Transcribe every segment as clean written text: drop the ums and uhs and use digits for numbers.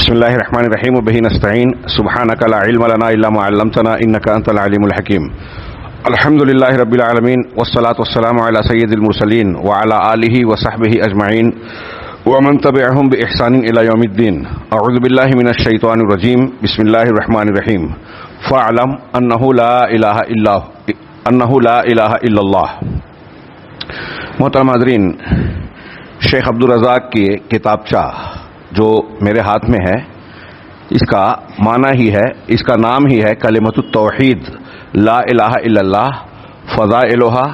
بسم اللہ الرحمن الرحیم وبہ نستعین سبحانک لا علم لنا الا ما علمتنا انک انت العلیم الحکیم الحمد للہ رب العالمین والصلاة والسلام علی سید المرسلین وعلی آلہ وصحبہ اجمعین ومن تبعهم بإحسان الى یوم الدین اعوذ باللہ من الشیطان الرجیم بسم اللہ الرحمن الرحیم فاعلم انہ لا الہ الا اللہ۔ محترم حاضرین، شیخ عبدالرزاق کی کتابچہ جو میرے ہاتھ میں ہے، اس کا معنی ہی ہے، اس کا نام ہی ہے کلمۃ التوحید لا الہ الا اللہ، فضائلها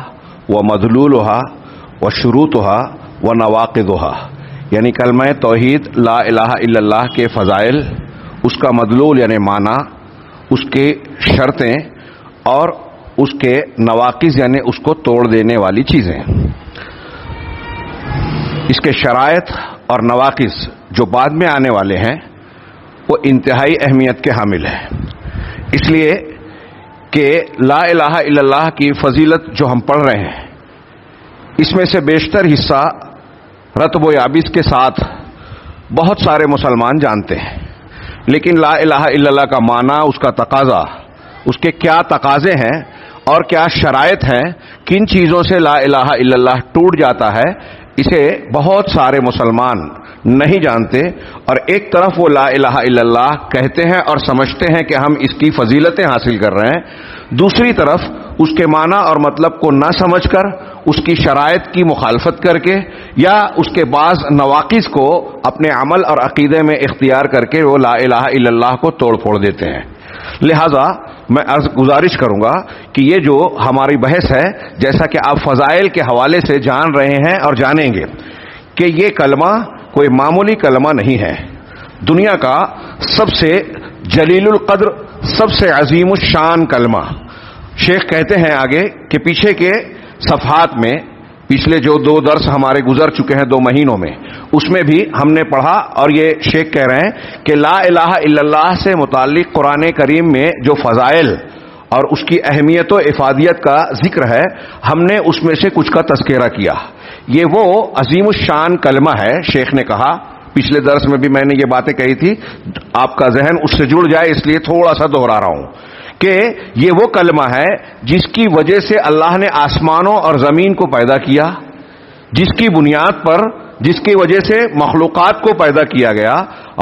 و مدلولها و شروطها و نواقضها، یعنی کلمہ توحید لا الہ الا اللہ کے فضائل، اس کا مدلول یعنی معنی، اس کے شرطیں اور اس کے نواقض یعنی اس کو توڑ دینے والی چیزیں، اس کے شرائط اور نواقض جو بعد میں آنے والے ہیں وہ انتہائی اہمیت کے حامل ہیں، اس لیے کہ لا الہ الا اللہ کی فضیلت جو ہم پڑھ رہے ہیں اس میں سے بیشتر حصہ رطب و یابس کے ساتھ بہت سارے مسلمان جانتے ہیں، لیکن لا الہ الا اللہ کا معنی، اس کا تقاضا، اس کے کیا تقاضے ہیں اور کیا شرائط ہیں، کن چیزوں سے لا الہ الا اللہ ٹوٹ جاتا ہے، اسے بہت سارے مسلمان نہیں جانتے، اور ایک طرف وہ لا الہ الا اللہ کہتے ہیں اور سمجھتے ہیں کہ ہم اس کی فضیلتیں حاصل کر رہے ہیں، دوسری طرف اس کے معنی اور مطلب کو نہ سمجھ کر، اس کی شرائط کی مخالفت کر کے یا اس کے بعض نواقض کو اپنے عمل اور عقیدے میں اختیار کر کے وہ لا الہ الا اللہ کو توڑ پھوڑ دیتے ہیں۔ لہذا میں گزارش کروں گا کہ یہ جو ہماری بحث ہے، جیسا کہ آپ فضائل کے حوالے سے جان رہے ہیں اور جانیں گے کہ یہ کلمہ کوئی معمولی کلمہ نہیں ہے، دنیا کا سب سے جلیل القدر، سب سے عظیم الشان کلمہ۔ شیخ کہتے ہیں آگے کہ پیچھے کے صفحات میں، پچھلے جو 2 درس ہمارے گزر چکے ہیں 2 مہینوں میں، اس میں بھی ہم نے پڑھا، اور یہ شیخ کہہ رہے ہیں کہ لا الہ الا اللہ سے متعلق قرآن کریم میں جو فضائل اور اس کی اہمیت و افادیت کا ذکر ہے، ہم نے اس میں سے کچھ کا تذکرہ کیا۔ یہ وہ عظیم الشان کلمہ ہے، شیخ نے کہا، پچھلے درس میں بھی میں نے یہ باتیں کہی تھی، آپ کا ذہن اس سے جڑ جائے اس لیے تھوڑا سا دہرا رہا ہوں کہ یہ وہ کلمہ ہے جس کی وجہ سے اللہ نے آسمانوں اور زمین کو پیدا کیا، جس کی بنیاد پر، جس کی وجہ سے مخلوقات کو پیدا کیا گیا،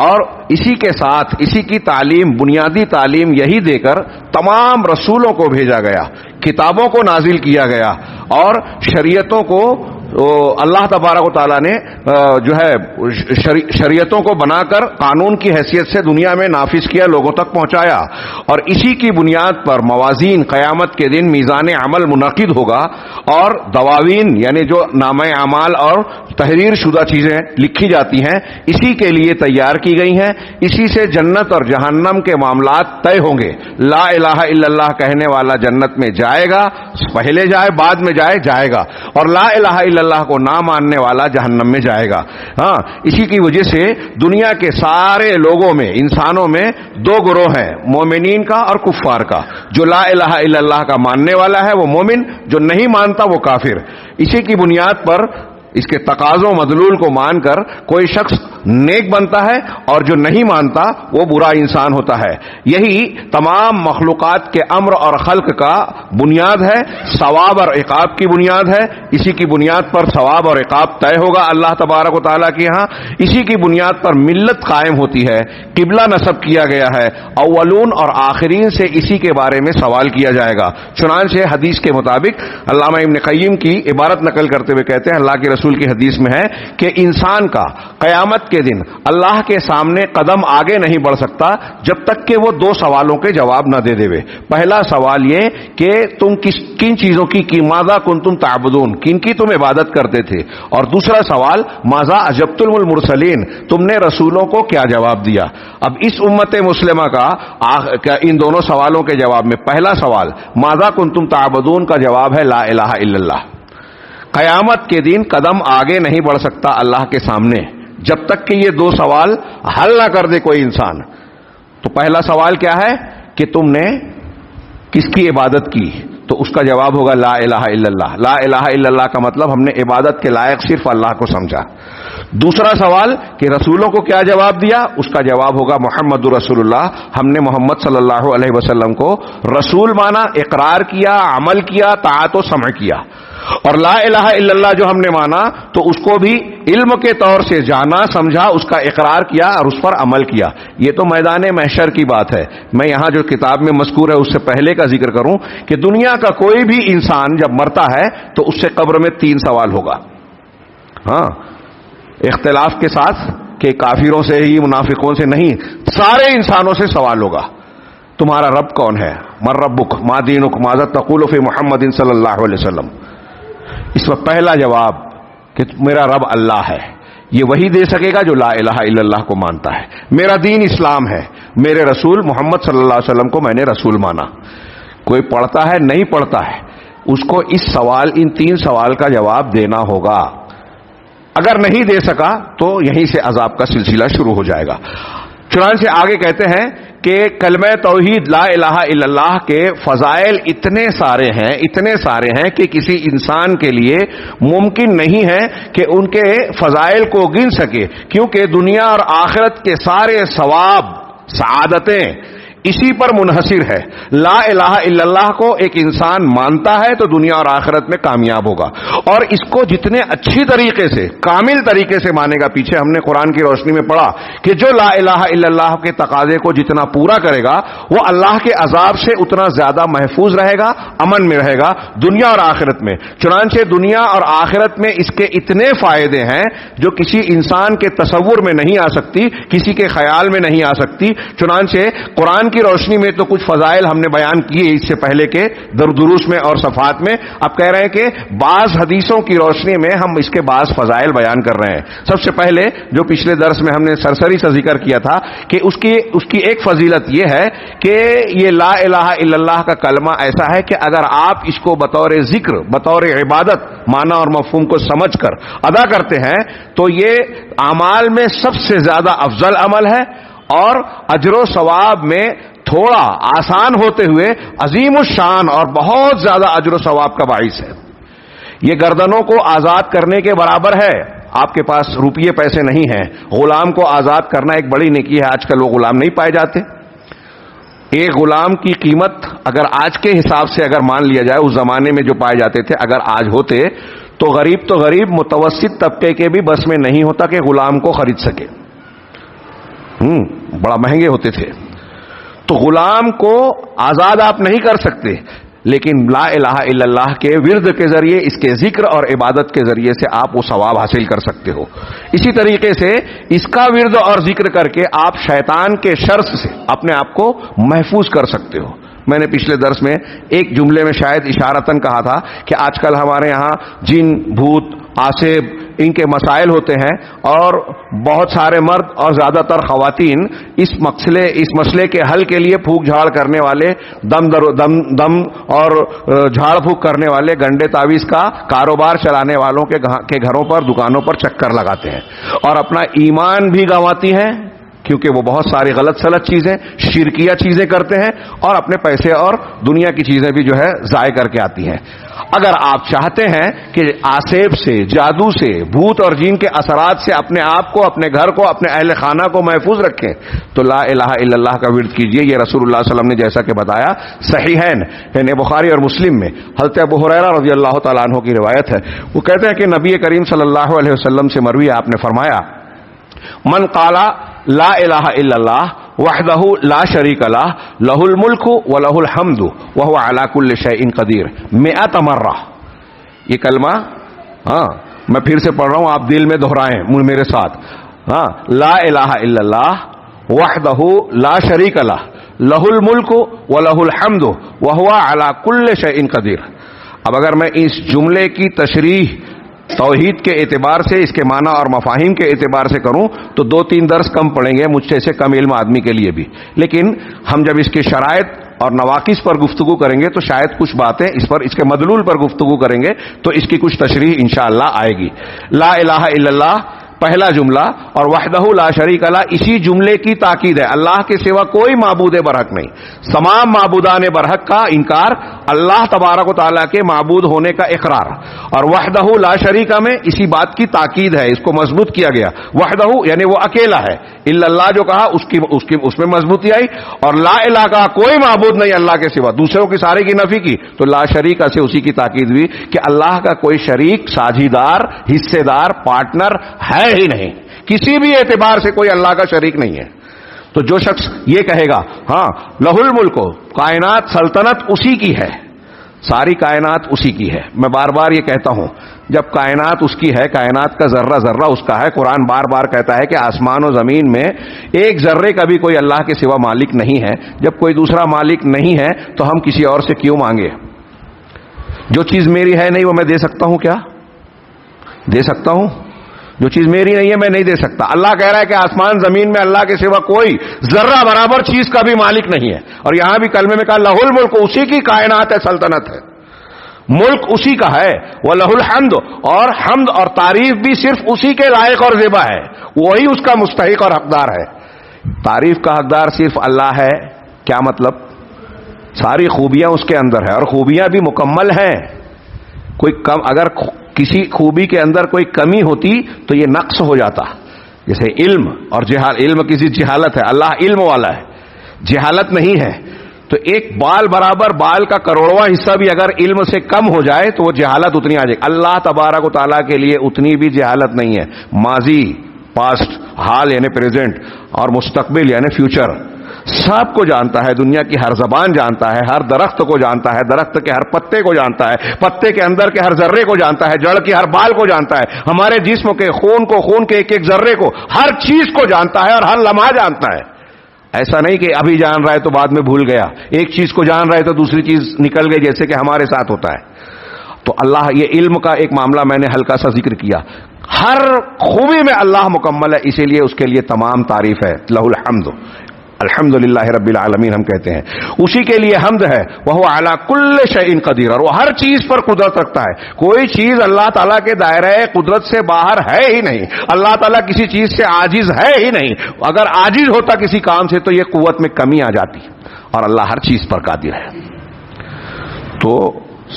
اور اسی کے ساتھ اسی کی تعلیم، بنیادی تعلیم یہی دے کر تمام رسولوں کو بھیجا گیا، کتابوں کو نازل کیا گیا، اور شریعتوں کو اللہ تبارک و تعالیٰ نے جو ہے شریعتوں کو بنا کر قانون کی حیثیت سے دنیا میں نافذ کیا، لوگوں تک پہنچایا، اور اسی کی بنیاد پر موازین، قیامت کے دن میزان عمل منعقد ہوگا، اور دواوین یعنی جو نامہ اعمال اور تحریر شدہ چیزیں لکھی جاتی ہیں اسی کے لیے تیار کی گئی ہیں، اسی سے جنت اور جہنم کے معاملات طے ہوں گے۔ لا الہ الا اللہ کہنے والا جنت میں جائے گا، پہلے جائے بعد میں جائے گا، اور لا الہ الا اللہ کو نہ ماننے والا جہنم میں جائے گا۔ ہاں، اسی کی وجہ سے دنیا کے سارے لوگوں میں، انسانوں میں 2 گروہ ہیں، مومنین کا اور کفار کا۔ جو لا الہ الا اللہ کا ماننے والا ہے وہ مومن، جو نہیں مانتا وہ کافر۔ اسی کی بنیاد پر، اس کے تقاضوں مدلول کو مان کر کوئی شخص نیک بنتا ہے، اور جو نہیں مانتا وہ برا انسان ہوتا ہے۔ یہی تمام مخلوقات کے امر اور خلق کا بنیاد ہے، ثواب اور عقاب کی بنیاد ہے، اسی کی بنیاد پر ثواب اور عقاب طے ہوگا اللہ تبارک و تعالیٰ کے ہاں، اسی کی بنیاد پر ملت قائم ہوتی ہے، قبلہ نصب کیا گیا ہے، اولون اور آخرین سے اسی کے بارے میں سوال کیا جائے گا۔ چنانچہ حدیث کے مطابق علامہ ابن قیم کی عبارت نقل کرتے ہوئے کہتے ہیں، اللہ کے رسول کی حدیث میں ہے کہ انسان کا قیامت کے دن اللہ کے سامنے قدم آگے نہیں بڑھ سکتا جب تک کہ وہ 2 سوالوں کے جواب نہ دے دے۔ پہلا سوال یہ کہ تم کن چیزوں کی ماذا کنتم تعبدون، کن کی تم عبادت کرتے تھے، اور دوسرا سوال ماذا اجبتم المرسلین، تم نے رسولوں کو کیا جواب دیا۔ اب اس امت مسلمہ کا ان دونوں سوالوں کے جواب میں پہلا سوال ماذا کنتم تعبدون کا جواب ہے لا الہ الا اللہ۔ قیامت کے دن قدم آگے نہیں بڑھ سکتا اللہ کے سامنے جب تک کہ یہ 2 سوال حل نہ کر دے کوئی انسان۔ تو پہلا سوال کیا ہے کہ تم نے کس کی عبادت کی، تو اس کا جواب ہوگا لا الہ الا اللہ. لا الہ الا اللہ کا مطلب ہم نے عبادت کے لائق صرف اللہ کو سمجھا. دوسرا سوال کہ رسولوں کو کیا جواب دیا, اس کا جواب ہوگا محمد رسول اللہ. ہم نے محمد صلی اللہ علیہ وسلم کو رسول مانا, اقرار کیا, عمل کیا, طاعت و سمع کیا. اور لا الہ الا اللہ جو ہم نے مانا تو اس کو بھی علم کے طور سے جانا, سمجھا, اس کا اقرار کیا اور اس پر عمل کیا. یہ تو میدان محشر کی بات ہے. میں یہاں جو کتاب میں مذکور ہے اس سے پہلے کا ذکر کروں کہ دنیا کا کوئی بھی انسان جب مرتا ہے تو اس سے قبر میں 3 سوال ہوگا. ہاں, اختلاف کے ساتھ کہ کافروں سے ہی, منافقوں سے نہیں, سارے انسانوں سے سوال ہوگا. تمہارا رب کون ہے؟ من ربک ما دینک ماذا تقول فی محمد صلی اللہ علیہ وسلم. اس پر پہلا جواب کہ میرا رب اللہ ہے, یہ وہی دے سکے گا جو لا الہ الا اللہ کو مانتا ہے. میرا دین اسلام ہے, میرے رسول محمد صلی اللہ علیہ وسلم کو میں نے رسول مانا. کوئی پڑھتا ہے نہیں پڑھتا ہے, اس کو اس سوال, ان 3 سوال کا جواب دینا ہوگا. اگر نہیں دے سکا تو یہیں سے عذاب کا سلسلہ شروع ہو جائے گا. چنانچہ آگے کہتے ہیں کہ کلمہ توحید لا الہ الا اللہ کے فضائل اتنے سارے ہیں کہ کسی انسان کے لیے ممکن نہیں ہے کہ ان کے فضائل کو گن سکے, کیونکہ دنیا اور آخرت کے سارے ثواب, سعادتیں اسی پر منحصر ہے. لا الہ الا اللہ کو ایک انسان مانتا ہے تو دنیا اور آخرت میں کامیاب ہوگا, اور اس کو جتنے اچھی طریقے سے, کامل طریقے سے مانے گا. پیچھے ہم نے قرآن کی روشنی میں پڑھا کہ جو لا الہ الا اللہ کے تقاضے کو جتنا پورا کرے گا وہ اللہ کے عذاب سے اتنا زیادہ محفوظ رہے گا, امن میں رہے گا دنیا اور آخرت میں. چنانچہ دنیا اور آخرت میں اس کے اتنے فائدے ہیں جو کسی انسان کے تصور میں نہیں آ سکتی, کسی کے خیال میں نہیں آ سکتی. چنانچہ قرآن کی روشنی میں تو کچھ فضائل ہم نے بیان کیے اس سے پہلے کے دروس میں اور صفحات میں. اب کہہ رہے ہیں کہ بعض حدیثوں کی روشنی میں ہم اس کے بعض فضائل بیان کر رہے ہیں. سب سے پہلے جو پچھلے درس میں ہم نے سرسری سے ذکر کیا تھا کہ اس کی ایک فضیلت یہ ہے کہ یہ لا الہ الا اللہ کا کلمہ ایسا ہے کہ اگر آپ اس کو بطور ذکر, بطور عبادت معنی اور مفہوم کو سمجھ کر ادا کرتے ہیں تو یہ اعمال میں سب سے زیادہ افضل عمل ہے, اور اجر و ثواب میں تھوڑا آسان ہوتے ہوئے عظیم الشان اور بہت زیادہ اجر و ثواب کا باعث ہے. یہ گردنوں کو آزاد کرنے کے برابر ہے. آپ کے پاس روپیے پیسے نہیں ہیں, غلام کو آزاد کرنا ایک بڑی نیکی ہے. آج کل وہ غلام نہیں پائے جاتے. ایک غلام کی قیمت اگر آج کے حساب سے اگر مان لیا جائے, اس زمانے میں جو پائے جاتے تھے اگر آج ہوتے تو غریب متوسط طبقے کے بھی بس میں نہیں ہوتا کہ غلام کو خرید سکے. بڑا مہنگے ہوتے تھے. تو غلام کو آزاد آپ نہیں کر سکتے, لیکن لا الہ الا اللہ کے ورد کے ذریعے, اس کے ذکر اور عبادت کے ذریعے سے آپ وہ ثواب حاصل کر سکتے ہو. اسی طریقے سے اس کا ورد اور ذکر کر کے آپ شیطان کے شر سے اپنے آپ کو محفوظ کر سکتے ہو. میں نے پچھلے درس میں ایک جملے میں شاید اشارتاً کہا تھا کہ آج کل ہمارے یہاں جن, بھوت, آسیب, ان کے مسائل ہوتے ہیں, اور بہت سارے مرد اور زیادہ تر خواتین اس مسئلے کے حل کے لیے پھونک جھاڑ کرنے والے, دم اور جھاڑ پھونک کرنے والے, گنڈے تعویذ کا کاروبار چلانے والوں کے گھروں پر, دکانوں پر چکر لگاتے ہیں, اور اپنا ایمان بھی گنواتی ہیں کیونکہ وہ بہت ساری غلط سلط چیزیں, شرکیہ چیزیں کرتے ہیں, اور اپنے پیسے اور دنیا کی چیزیں بھی جو ہے ضائع کر کے آتی ہیں. اگر آپ چاہتے ہیں کہ آسیب سے, جادو سے, بھوت اور جن کے اثرات سے اپنے آپ کو, اپنے گھر کو, اپنے اہل خانہ کو محفوظ رکھیں تو لا الہ الا اللہ کا ورد کیجئے. یہ رسول اللہ صلی اللہ علیہ وسلم نے جیسا کہ بتایا صحیحین یعنی بخاری اور مسلم میں حضرت ابو ہریرہ رضی اللہ تعالیٰ عنہ کی روایت ہے. وہ کہتے ہیں کہ نبی کریم صلی اللہ علیہ وسلم سے مروی, آپ نے فرمایا من قال لا الہ الا اللہ وحدہ لا شریک لہ لہ الملک ولہ الحمد وہو علی کل شیء قدیر 100 مرہ. یہ کلمہ میں پھر سے پڑھ رہا ہوں, آپ دل میں دہرائیں میرے ساتھ. لا الہ الا اللہ وحدہ لا شریک لہ لہ الملک ولہ الحمد وہو علی کل شیء قدیر. اب اگر میں اس جملے کی تشریح توحید کے اعتبار سے, اس کے معنی اور مفاہیم کے اعتبار سے کروں تو 2-3 درس کم پڑیں گے مجھ سے کم علم آدمی کے لیے بھی. لیکن ہم جب اس کے شرائط اور نواقص پر گفتگو کریں گے تو شاید کچھ باتیں اس کے مدلول پر گفتگو کریں گے تو اس کی کچھ تشریح انشاءاللہ آئے گی. لا الہ الا اللہ پہلا جملہ, اور وحدہ لا شریک لہ اسی جملے کی تاکید ہے. اللہ کے سوا کوئی معبود برحق نہیں, تمام معبودان برحق کا انکار اللہ تبارک و تعالیٰ کے معبود ہونے کا اقرار، اور وحدہ لا شریک میں اسی بات کی تاکید ہے، اس کو مضبوط کیا گیا۔ وحدہ یعنی وہ اکیلا ہے، الا اللہ جو کہا اس میں مضبوطی آئی، اور لا الہ کا کوئی معبود نہیں اللہ کے سوا، دوسروں کی سارے کی نفی کی، تو لا شریک سے اسی کی تاکید ہوئی کہ اللہ کا کوئی شریک، ساجھیدار، حصے دار، پارٹنر ہے ہی نہیں، کسی بھی اعتبار سے کوئی اللہ کا شریک نہیں ہے۔ تو جو شخص یہ کہے گا ہاں لہ الملک، کائنات سلطنت اسی کی ہے، ساری کائنات اسی کی ہے، میں بار بار یہ کہتا ہوں جب کائنات اس کی ہے، کائنات کا ذرہ ذرہ اس کا ہے، قرآن بار بار کہتا ہے کہ آسمان و زمین میں ایک ذرے کا بھی کوئی اللہ کے سوا مالک نہیں ہے، جب کوئی دوسرا مالک نہیں ہے تو ہم کسی اور سے کیوں مانگے؟ جو چیز میری ہے نہیں وہ میں دے سکتا ہوں کیا؟ دے سکتا ہوں؟ جو چیز میری نہیں ہے میں نہیں دے سکتا۔ اللہ کہہ رہا ہے کہ آسمان زمین میں اللہ کے سوا کوئی ذرہ برابر چیز کا بھی مالک نہیں ہے، اور یہاں بھی کلمے میں کہا لہ الملک، اسی کی کائنات ہے، سلطنت ہے، ملک اسی کا ہے، وَلَهُ الْحَمْدُ، اور حمد اور تعریف بھی صرف اسی کے لائق اور زیبا ہے، وہی اس کا مستحق اور حقدار ہے۔ تعریف کا حقدار صرف اللہ ہے، کیا مطلب؟ ساری خوبیاں اس کے اندر ہے، اور خوبیاں بھی مکمل ہیں، کوئی کم، اگر کسی خوبی کے اندر کوئی کمی ہوتی تو یہ نقص ہو جاتا، جیسے علم اور علم کسی جہالت ہے، اللہ علم والا ہے، جہالت نہیں ہے، تو ایک بال برابر بال کا کروڑواں حصہ بھی اگر علم سے کم ہو جائے تو وہ جہالت اتنی آ جائے۔ اللہ تبارک و تعالیٰ کے لیے اتنی بھی جہالت نہیں ہے، ماضی، پاسٹ، حال یعنی پریزنٹ، اور مستقبل یعنی فیوچر، سب کو جانتا ہے، دنیا کی ہر زبان جانتا ہے، ہر درخت کو جانتا ہے، درخت کے ہر پتے کو جانتا ہے، پتے کے اندر کے ہر ذرے کو جانتا ہے، جڑ کی ہر بال کو جانتا ہے، ہمارے جسم کے خون کے ایک ایک ذرے کو، ہر چیز کو جانتا ہے اور ہر لمحہ جانتا ہے۔ ایسا نہیں کہ ابھی جان رہا ہے تو بعد میں بھول گیا، ایک چیز کو جان رہا ہے تو دوسری چیز نکل گئی، جیسے کہ ہمارے ساتھ ہوتا ہے۔ تو اللہ، یہ علم کا ایک معاملہ میں نے ہلکا سا ذکر کیا، ہر خوبی میں اللہ مکمل ہے، اسی لیے اس کے لیے تمام تعریف ہے، لہ الحمد، الحمدللہ رب العالمین ہم کہتے ہیں، اسی کے لیے حمد ہے، وہو علی کل شیء قدیر، اور وہ ہر چیز پر قدرت رکھتا ہے، کوئی چیز اللہ تعالیٰ کے دائرہ قدرت سے باہر ہے ہی نہیں، اللہ تعالیٰ کسی چیز سے عاجز ہے ہی نہیں، اگر عاجز ہوتا کسی کام سے تو یہ قوت میں کمی آ جاتی، اور اللہ ہر چیز پر قادر ہے۔ تو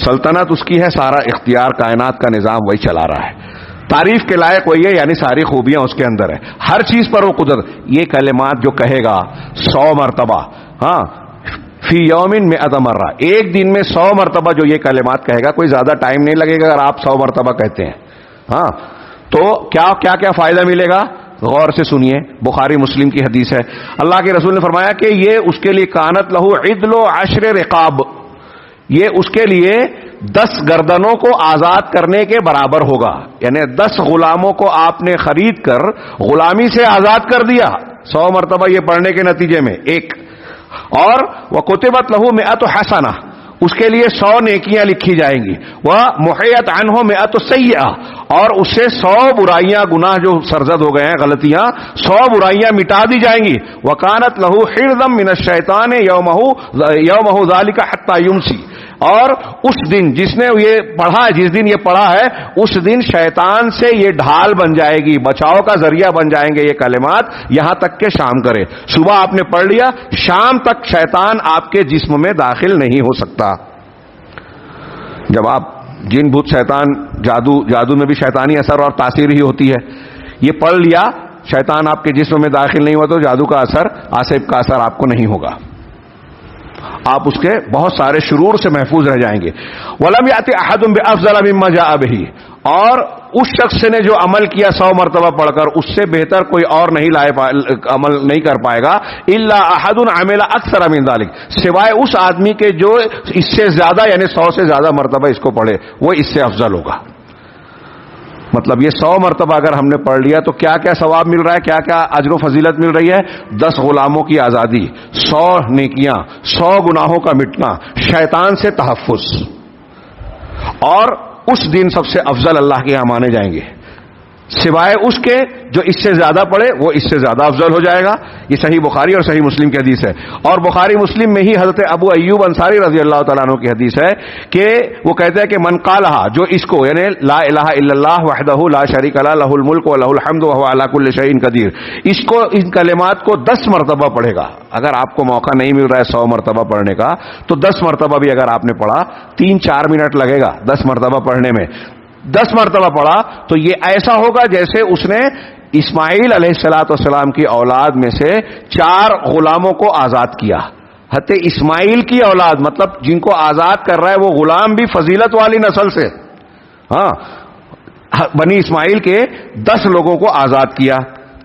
سلطنت اس کی ہے، سارا اختیار کائنات کا نظام وہی چلا رہا ہے، تعریف کے لائق وہی ہے، یعنی ساری خوبیاں اس کے اندر ہے، ہر چیز پر وہ قدرت۔ یہ کلمات جو کہے گا 100 مرتبہ، ہاں فی یومن مئۃ مرہ، ایک دن میں 100 مرتبہ جو یہ کلمات کہے گا، کوئی زیادہ ٹائم نہیں لگے گا اگر آپ 100 مرتبہ کہتے ہیں، ہاں تو کیا فائدہ ملے گا؟ غور سے سنیے، بخاری مسلم کی حدیث ہے، اللہ کے رسول نے فرمایا کہ یہ اس کے لیے کانت لہو عدل و 10 رقاب، یہ اس کے لیے 10 گردنوں کو آزاد کرنے کے برابر ہوگا، یعنی 10 غلاموں کو آپ نے خرید کر غلامی سے آزاد کر دیا 100 مرتبہ یہ پڑھنے کے نتیجے میں ایک، اور وَكُتِبَتْ لَهُ 100 حسنہ، اس کے لیے 100 نیکیاں لکھی جائیں گی، وَمُحِيَتْ عَنْهُ 100 سیئہ، اور اس سے 100 برائیاں، گناہ جو سرزد ہو گئے ہیں، غلطیاں، 100 برائیاں مٹا دی جائیں گی، وَكَانَتْ لَهُ حِرْزًا مِنَ الشَّيْطَانِ يَوْمَهُ ذَلِكَ حَتَّى يُمْسِي، اور اس دن جس نے یہ پڑھا ہے، جس دن یہ پڑھا ہے، اس دن شیطان سے یہ ڈھال بن جائے گی، بچاؤ کا ذریعہ بن جائیں گے یہ کلمات، یہاں تک کہ شام کرے، صبح آپ نے پڑھ لیا، شام تک شیطان آپ کے جسم میں داخل نہیں ہو سکتا۔ جب آپ جن بھوت شیطان، جادو میں بھی شیطانی اثر اور تاثیر ہی ہوتی ہے، یہ پڑھ لیا، شیطان آپ کے جسم میں داخل نہیں ہوا تو جادو کا اثر، آصف کا اثر آپ کو نہیں ہوگا، آپ اس کے بہت سارے شرور سے محفوظ رہ جائیں گے۔ وَلَمْ يَأْتِ أَحَدٌ بِأَفْضَلَ مِمَّا جَاءَ بِهِ، اور اس شخص نے جو عمل کیا 100 مرتبہ پڑھ کر، اس سے بہتر کوئی اور نہیں عمل نہیں کر پائے گا، إِلَّا أَحَدٌ عَمِلَ أَكْثَرَ مِنْ ذَلِكَ، سوائے اس آدمی کے جو اس سے زیادہ، یعنی 100 سے زیادہ مرتبہ اس کو پڑھے، وہ اس سے افضل ہوگا۔ مطلب یہ 100 مرتبہ اگر ہم نے پڑھ لیا تو کیا کیا ثواب مل رہا ہے، کیا کیا اجر و فضیلت مل رہی ہے؟ 10 غلاموں کی آزادی، 100 نیکیاں، 100 گناہوں کا مٹنا، شیطان سے تحفظ، اور اس دن سب سے افضل اللہ کے یہاں مانے جائیں گے، سوائے اس کے جو اس سے زیادہ پڑھے وہ اس سے زیادہ افضل ہو جائے گا. یہ صحیح بخاری اور صحیح مسلم کی حدیث ہے. اور بخاری مسلم میں ہی حضرت ابو ایوب انصاری رضی اللہ تعالیٰ عنہ کی حدیث ہے کہ وہ کہتے ہیں کہ من قالها، جو اس کو یعنی لا الہ الا اللہ وحدہ لا شریک لہ لہ الملک و لہ الحمد وہو علی کل شیء قدیر، اس کو ان کلمات کو 10 مرتبہ پڑھے گا. اگر آپ کو موقع نہیں مل رہا ہے 100 مرتبہ پڑھنے کا تو 10 مرتبہ بھی اگر آپ نے پڑھا 3-4 منٹ لگے گا 10 مرتبہ پڑھنے میں. 10 مرتبہ پڑھا تو یہ ایسا ہوگا جیسے اس نے اسماعیل علیہ السلام کی اولاد میں سے 4 غلاموں کو آزاد کیا. حضرت اسماعیل کی اولاد مطلب جن کو آزاد کر رہا ہے وہ غلام بھی فضیلت والی نسل سے. ہاں، بنی اسماعیل کے 10 لوگوں کو آزاد کیا،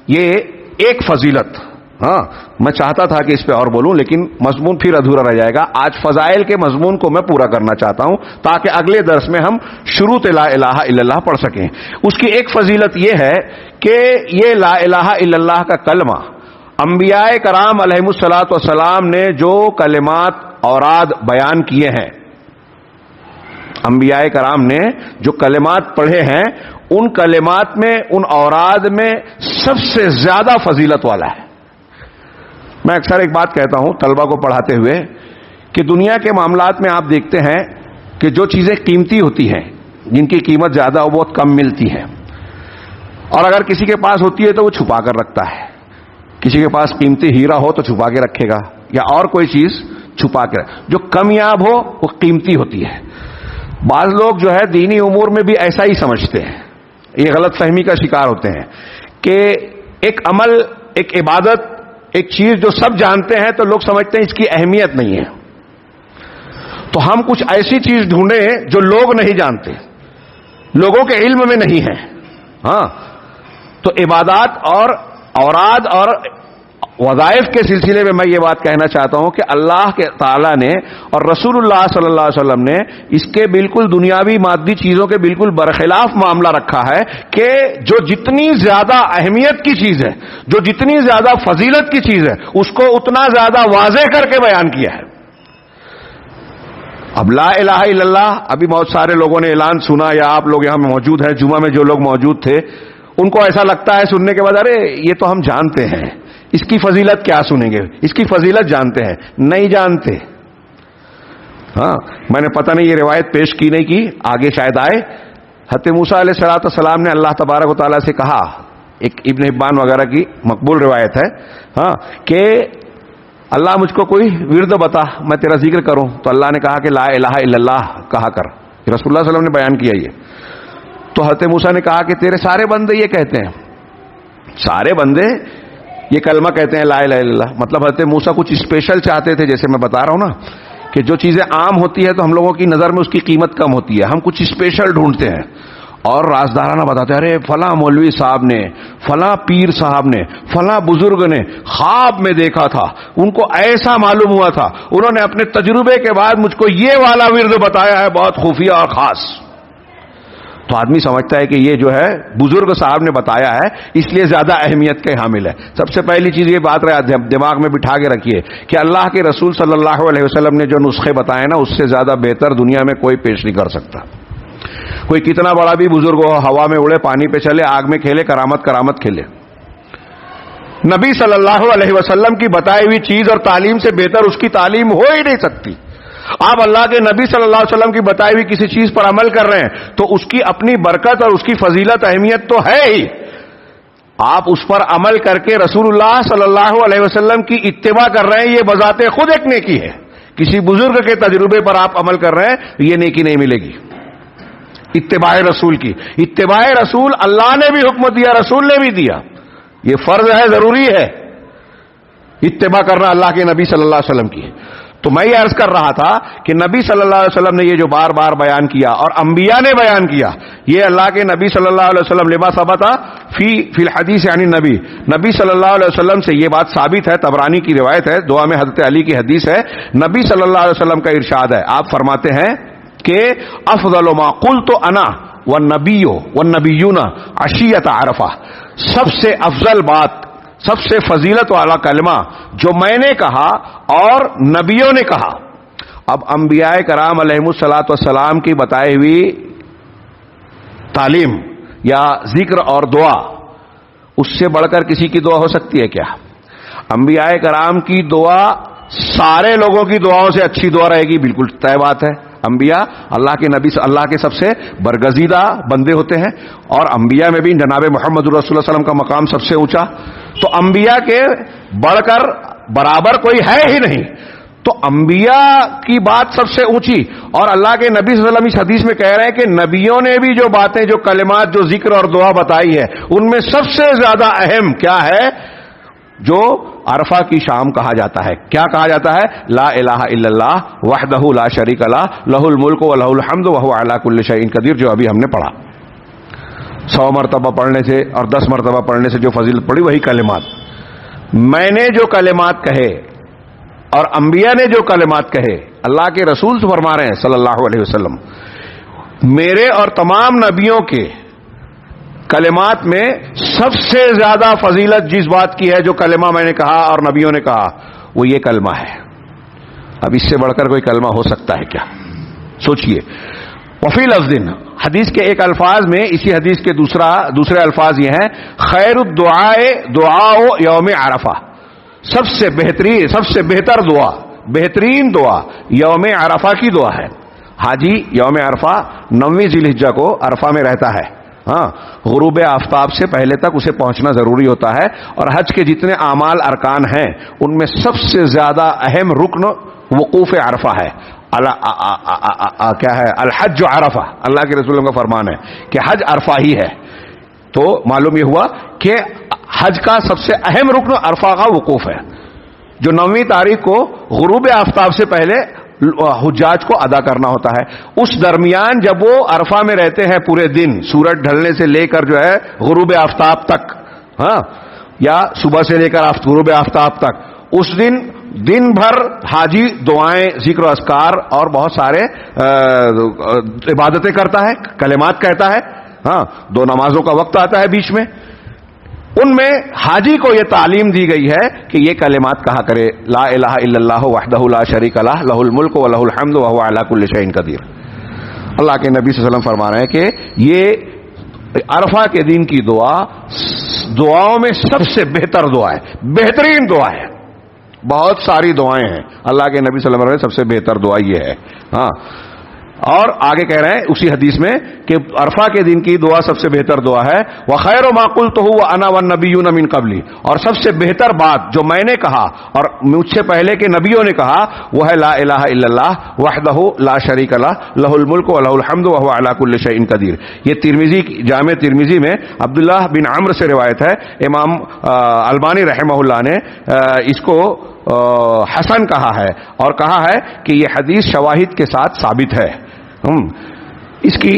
یہ ایک فضیلت. ہاں، میں چاہتا تھا کہ اس پہ اور بولوں لیکن مضمون پھر ادھورا رہ جائے گا. آج فضائل کے مضمون کو میں پورا کرنا چاہتا ہوں تاکہ اگلے درس میں ہم شروع لا الہ الا اللہ پڑھ سکیں. اس کی ایک فضیلت یہ ہے کہ یہ لا الہ الا اللہ کا کلمہ انبیاء کرام علیہم الصلوۃ والسلام نے جو کلمات اوراد بیان کیے ہیں، انبیاء کرام نے جو کلمات پڑھے ہیں ان کلمات میں، ان اوراد میں سب سے زیادہ فضیلت والا ہے. میں اکثر ایک بات کہتا ہوں طلبہ کو پڑھاتے ہوئے کہ دنیا کے معاملات میں آپ دیکھتے ہیں کہ جو چیزیں قیمتی ہوتی ہیں، جن کی قیمت زیادہ ہو بہت کم ملتی ہے، اور اگر کسی کے پاس ہوتی ہے تو وہ چھپا کر رکھتا ہے. کسی کے پاس قیمتی ہیرا ہو تو چھپا کے رکھے گا، یا اور کوئی چیز چھپا کے. جو کمیاب ہو وہ قیمتی ہوتی ہے. بعض لوگ جو ہے دینی امور میں بھی ایسا ہی سمجھتے ہیں، یہ غلط فہمی کا شکار ہوتے ہیں کہ ایک عمل، ایک عبادت، ایک چیز جو سب جانتے ہیں تو لوگ سمجھتے ہیں اس کی اہمیت نہیں ہے. تو ہم کچھ ایسی چیز ڈھونڈیں جو لوگ نہیں جانتے، لوگوں کے علم میں نہیں ہے. ہاں، تو عبادات اور اوراد اور وظائف کے سلسلے میں میں یہ بات کہنا چاہتا ہوں کہ اللہ کے تعالیٰ نے اور رسول اللہ صلی اللہ علیہ وسلم نے اس کے بالکل دنیاوی مادی چیزوں کے بالکل برخلاف معاملہ رکھا ہے کہ جو جتنی زیادہ اہمیت کی چیز ہے، جو جتنی زیادہ فضیلت کی چیز ہے، اس کو اتنا زیادہ واضح کر کے بیان کیا ہے. اب لا الہ الا اللہ، ابھی بہت سارے لوگوں نے اعلان سنا، یا آپ لوگ یہاں موجود ہیں، جمعہ میں جو لوگ موجود تھے ان کو ایسا لگتا ہے سننے کے بعد ارے یہ تو ہم جانتے ہیں، اس کی فضیلت کیا سنیں گے، اس کی فضیلت جانتے ہیں. نہیں جانتے. ہاں، میں نے پتہ نہیں یہ روایت پیش کی نہیں کی، آگے شاید آئے. حضرت موسیٰ علیہ السلام نے اللہ تبارک و تعالیٰ سے کہا، ایک ابن حبان وغیرہ کی مقبول روایت ہے، ہاں، کہ اللہ مجھ کو کوئی ورد بتا میں تیرا ذکر کروں. تو اللہ نے کہا کہ لا الہ الا اللہ کہا کر. رسول اللہ صلی اللہ علیہ وسلم نے بیان کیا یہ. تو حضرت موسیٰ نے کہا کہ تیرے سارے بندے یہ کہتے ہیں، سارے بندے یہ کلمہ کہتے ہیں لا الہ الا اللہ. مطلب حضرت موسیٰ کچھ اسپیشل چاہتے تھے، جیسے میں بتا رہا ہوں نا کہ جو چیزیں عام ہوتی ہے تو ہم لوگوں کی نظر میں اس کی قیمت کم ہوتی ہے، ہم کچھ اسپیشل ڈھونڈتے ہیں اور رازدارانہ بتاتے ہیں، ارے فلاں مولوی صاحب نے، فلاں پیر صاحب نے، فلاں بزرگ نے خواب میں دیکھا تھا، ان کو ایسا معلوم ہوا تھا، انہوں نے اپنے تجربے کے بعد مجھ کو یہ والا ورد بتایا ہے، بہت خفیہ اور خاص. تو آدمی سمجھتا ہے کہ یہ جو ہے بزرگ صاحب نے بتایا ہے اس لیے زیادہ اہمیت کے حامل ہے. سب سے پہلی چیز یہ بات دماغ میں بٹھا کے رکھیے کہ اللہ کے رسول صلی اللہ علیہ وسلم نے جو نسخے بتائے نا اس سے زیادہ بہتر دنیا میں کوئی پیش نہیں کر سکتا. کوئی کتنا بڑا بھی بزرگ ہو، ہوا میں اڑے، پانی پہ چلے، آگ میں کھیلے، کرامت کھیلے، نبی صلی اللہ علیہ وسلم کی بتائی ہوئی چیز اور تعلیم سے بہتر اس کی تعلیم ہو ہی نہیں سکتی. آپ اللہ کے نبی صلی اللہ علیہ وسلم کی بتائی ہوئی کسی چیز پر عمل کر رہے ہیں تو اس کی اپنی برکت اور اس کی فضیلت، اہمیت تو ہے ہی. آپ اس پر عمل کر کے رسول اللہ صلی اللہ علیہ وسلم کی اتباع کر رہے ہیں، یہ بذات خود ایک نیکی ہے. کسی بزرگ کے تجربے پر آپ عمل کر رہے ہیں یہ نیکی نہیں ملے گی. اتباع رسول کی، اتباع رسول اللہ نے بھی حکم دیا، رسول نے بھی دیا، یہ فرض ہے، ضروری ہے اتباع کرنا اللہ کے نبی صلی اللہ علیہ وسلم کی. تو میں یہ عرض کر رہا تھا کہ نبی صلی اللہ علیہ وسلم نے یہ جو بار بار بیان کیا اور انبیاء نے بیان کیا، یہ اللہ کے نبی صلی اللہ علیہ وسلم لما ثبت فی الحدیث یعنی نبی صلی اللہ علیہ وسلم سے یہ بات ثابت ہے. طبرانی کی روایت ہے، دعا میں حضرت علی کی حدیث ہے. نبی صلی اللہ علیہ وسلم کا ارشاد ہے، آپ فرماتے ہیں کہ افضل ما قلت انا والنبیون عشیۃ عرفہ، سب سے افضل بات، سب سے فضیلت والا کلمہ جو میں نے کہا اور نبیوں نے کہا. اب انبیاء کرام علیہم الصلوۃ والسلام کی بتائی ہوئی تعلیم یا ذکر اور دعا اس سے بڑھ کر کسی کی دعا ہو سکتی ہے کیا؟ انبیاء کرام کی دعا سارے لوگوں کی دعاؤں سے اچھی دعا رہے گی، بالکل طے بات ہے۔ انبیاء اللہ کے نبی، اللہ کے سب سے برگزیدہ بندے ہوتے ہیں، اور انبیاء میں بھی جناب محمد رسول اللہ صلی اللہ علیہ وسلم کا مقام سب سے اونچا، تو انبیاء کے بڑھ کر برابر کوئی ہے ہی نہیں، تو انبیاء کی بات سب سے اونچی۔ اور اللہ کے نبی صلی اللہ علیہ وسلم اس حدیث میں کہہ رہے ہیں کہ نبیوں نے بھی جو باتیں، جو کلمات، جو ذکر اور دعا بتائی ہے، ان میں سب سے زیادہ اہم کیا ہے؟ جو عرفہ کی شام کہا جاتا ہے۔ کیا کہا جاتا ہے؟ لا الہ الا اللہ وحدہ لا شریک لہ لہ الملک و لہ الحمد وہو علی کل شیء قدیر، جو ابھی ہم نے پڑھا۔ 100 مرتبہ پڑھنے سے اور 10 مرتبہ پڑھنے سے جو فضیلت پڑی، وہی کلمات۔ میں نے جو کلمات کہے اور انبیاء نے جو کلمات کہے، اللہ کے رسول فرما رہے ہیں صلی اللہ علیہ وسلم، میرے اور تمام نبیوں کے کلمات میں سب سے زیادہ فضیلت جس بات کی ہے، جو کلمہ میں نے کہا اور نبیوں نے کہا، وہ یہ کلمہ ہے۔ اب اس سے بڑھ کر کوئی کلمہ ہو سکتا ہے کیا؟ سوچئے۔ وفی لفظ، حدیث کے ایک الفاظ میں، اسی حدیث کے دوسرے الفاظ یہ ہیں، خیر الدعاء دعاء یوم عرفہ، سب سے بہتر دعا، بہترین دعا یوم عرفہ کی دعا ہے۔ حاجی یوم عرفہ 9ویں ذی الحجہ کو عرفہ میں رہتا ہے، ہاں، غروب آفتاب سے پہلے تک اسے پہنچنا ضروری ہوتا ہے، اور حج کے جتنے اعمال ارکان ہیں ان میں سب سے زیادہ اہم رکن وقوف عرفہ ہے۔ کیا ہے؟ الحج عرفہ، اللہ کے رسول کا فرمان ہے کہ حج عرفہ ہی ہے۔ تو معلوم یہ ہوا کہ حج کا سب سے اہم رکن عرفہ کا وقوف ہے، جو 9ویں تاریخ کو غروب آفتاب سے پہلے حجاج کو ادا کرنا ہوتا ہے۔ اس درمیان جب وہ عرفہ میں رہتے ہیں پورے دن، سورج ڈھلنے سے لے کر جو ہے غروب آفتاب تک، ہاں، یا صبح سے لے کر غروب آفتاب تک، اس دن بھر حاجی دعائیں، ذکر و اذکار اور بہت سارے عبادتیں کرتا ہے، کلمات کہتا ہے، ہاں، 2 نمازوں کا وقت آتا ہے بیچ میں، ان میں حاجی کو یہ تعلیم دی گئی ہے کہ یہ کلمات کہا کرے، لا الہ الا اللہ وحدہ لا شریک لہ لہ الملک و لہ الحمد وہو علی کل شیء قدیر۔ اللہ کے نبی صلی اللہ علیہ وسلم فرما رہے ہیں کہ یہ عرفہ کے دن کی دعاؤں میں سب سے بہتر دعا ہے، بہترین دعا ہے۔ بہت ساری دعائیں ہیں، اللہ کے نبی صلی اللہ علیہ وسلم سب سے بہتر دعا یہ ہے، ہاں۔ اور آگے کہہ رہے ہیں اسی حدیث میں کہ عرفہ کے دن کی دعا سب سے بہتر دعا ہے، وَخَيْرُ مَا قُلْتُهُ وَأَنَا وَالنَّبِيُّونَ مِن قَبْلِي، اور سب سے بہتر بات جو میں نے کہا اور مجھ سے پہلے کے نبیوں نے کہا، وہ ہے لا الہ الا اللہ وحدہ لا شریک لہ لہ الملک و لہ الحمد وہو علی کل شیء قدیر۔ یہ جامع ترمذی میں عبداللہ بن عمرو سے روایت ہے۔ امام البانی رحمہ اللہ نے اس کو حسن کہا ہے اور کہا ہے کہ یہ حدیث شواہد کے ساتھ ثابت ہے۔ اس کی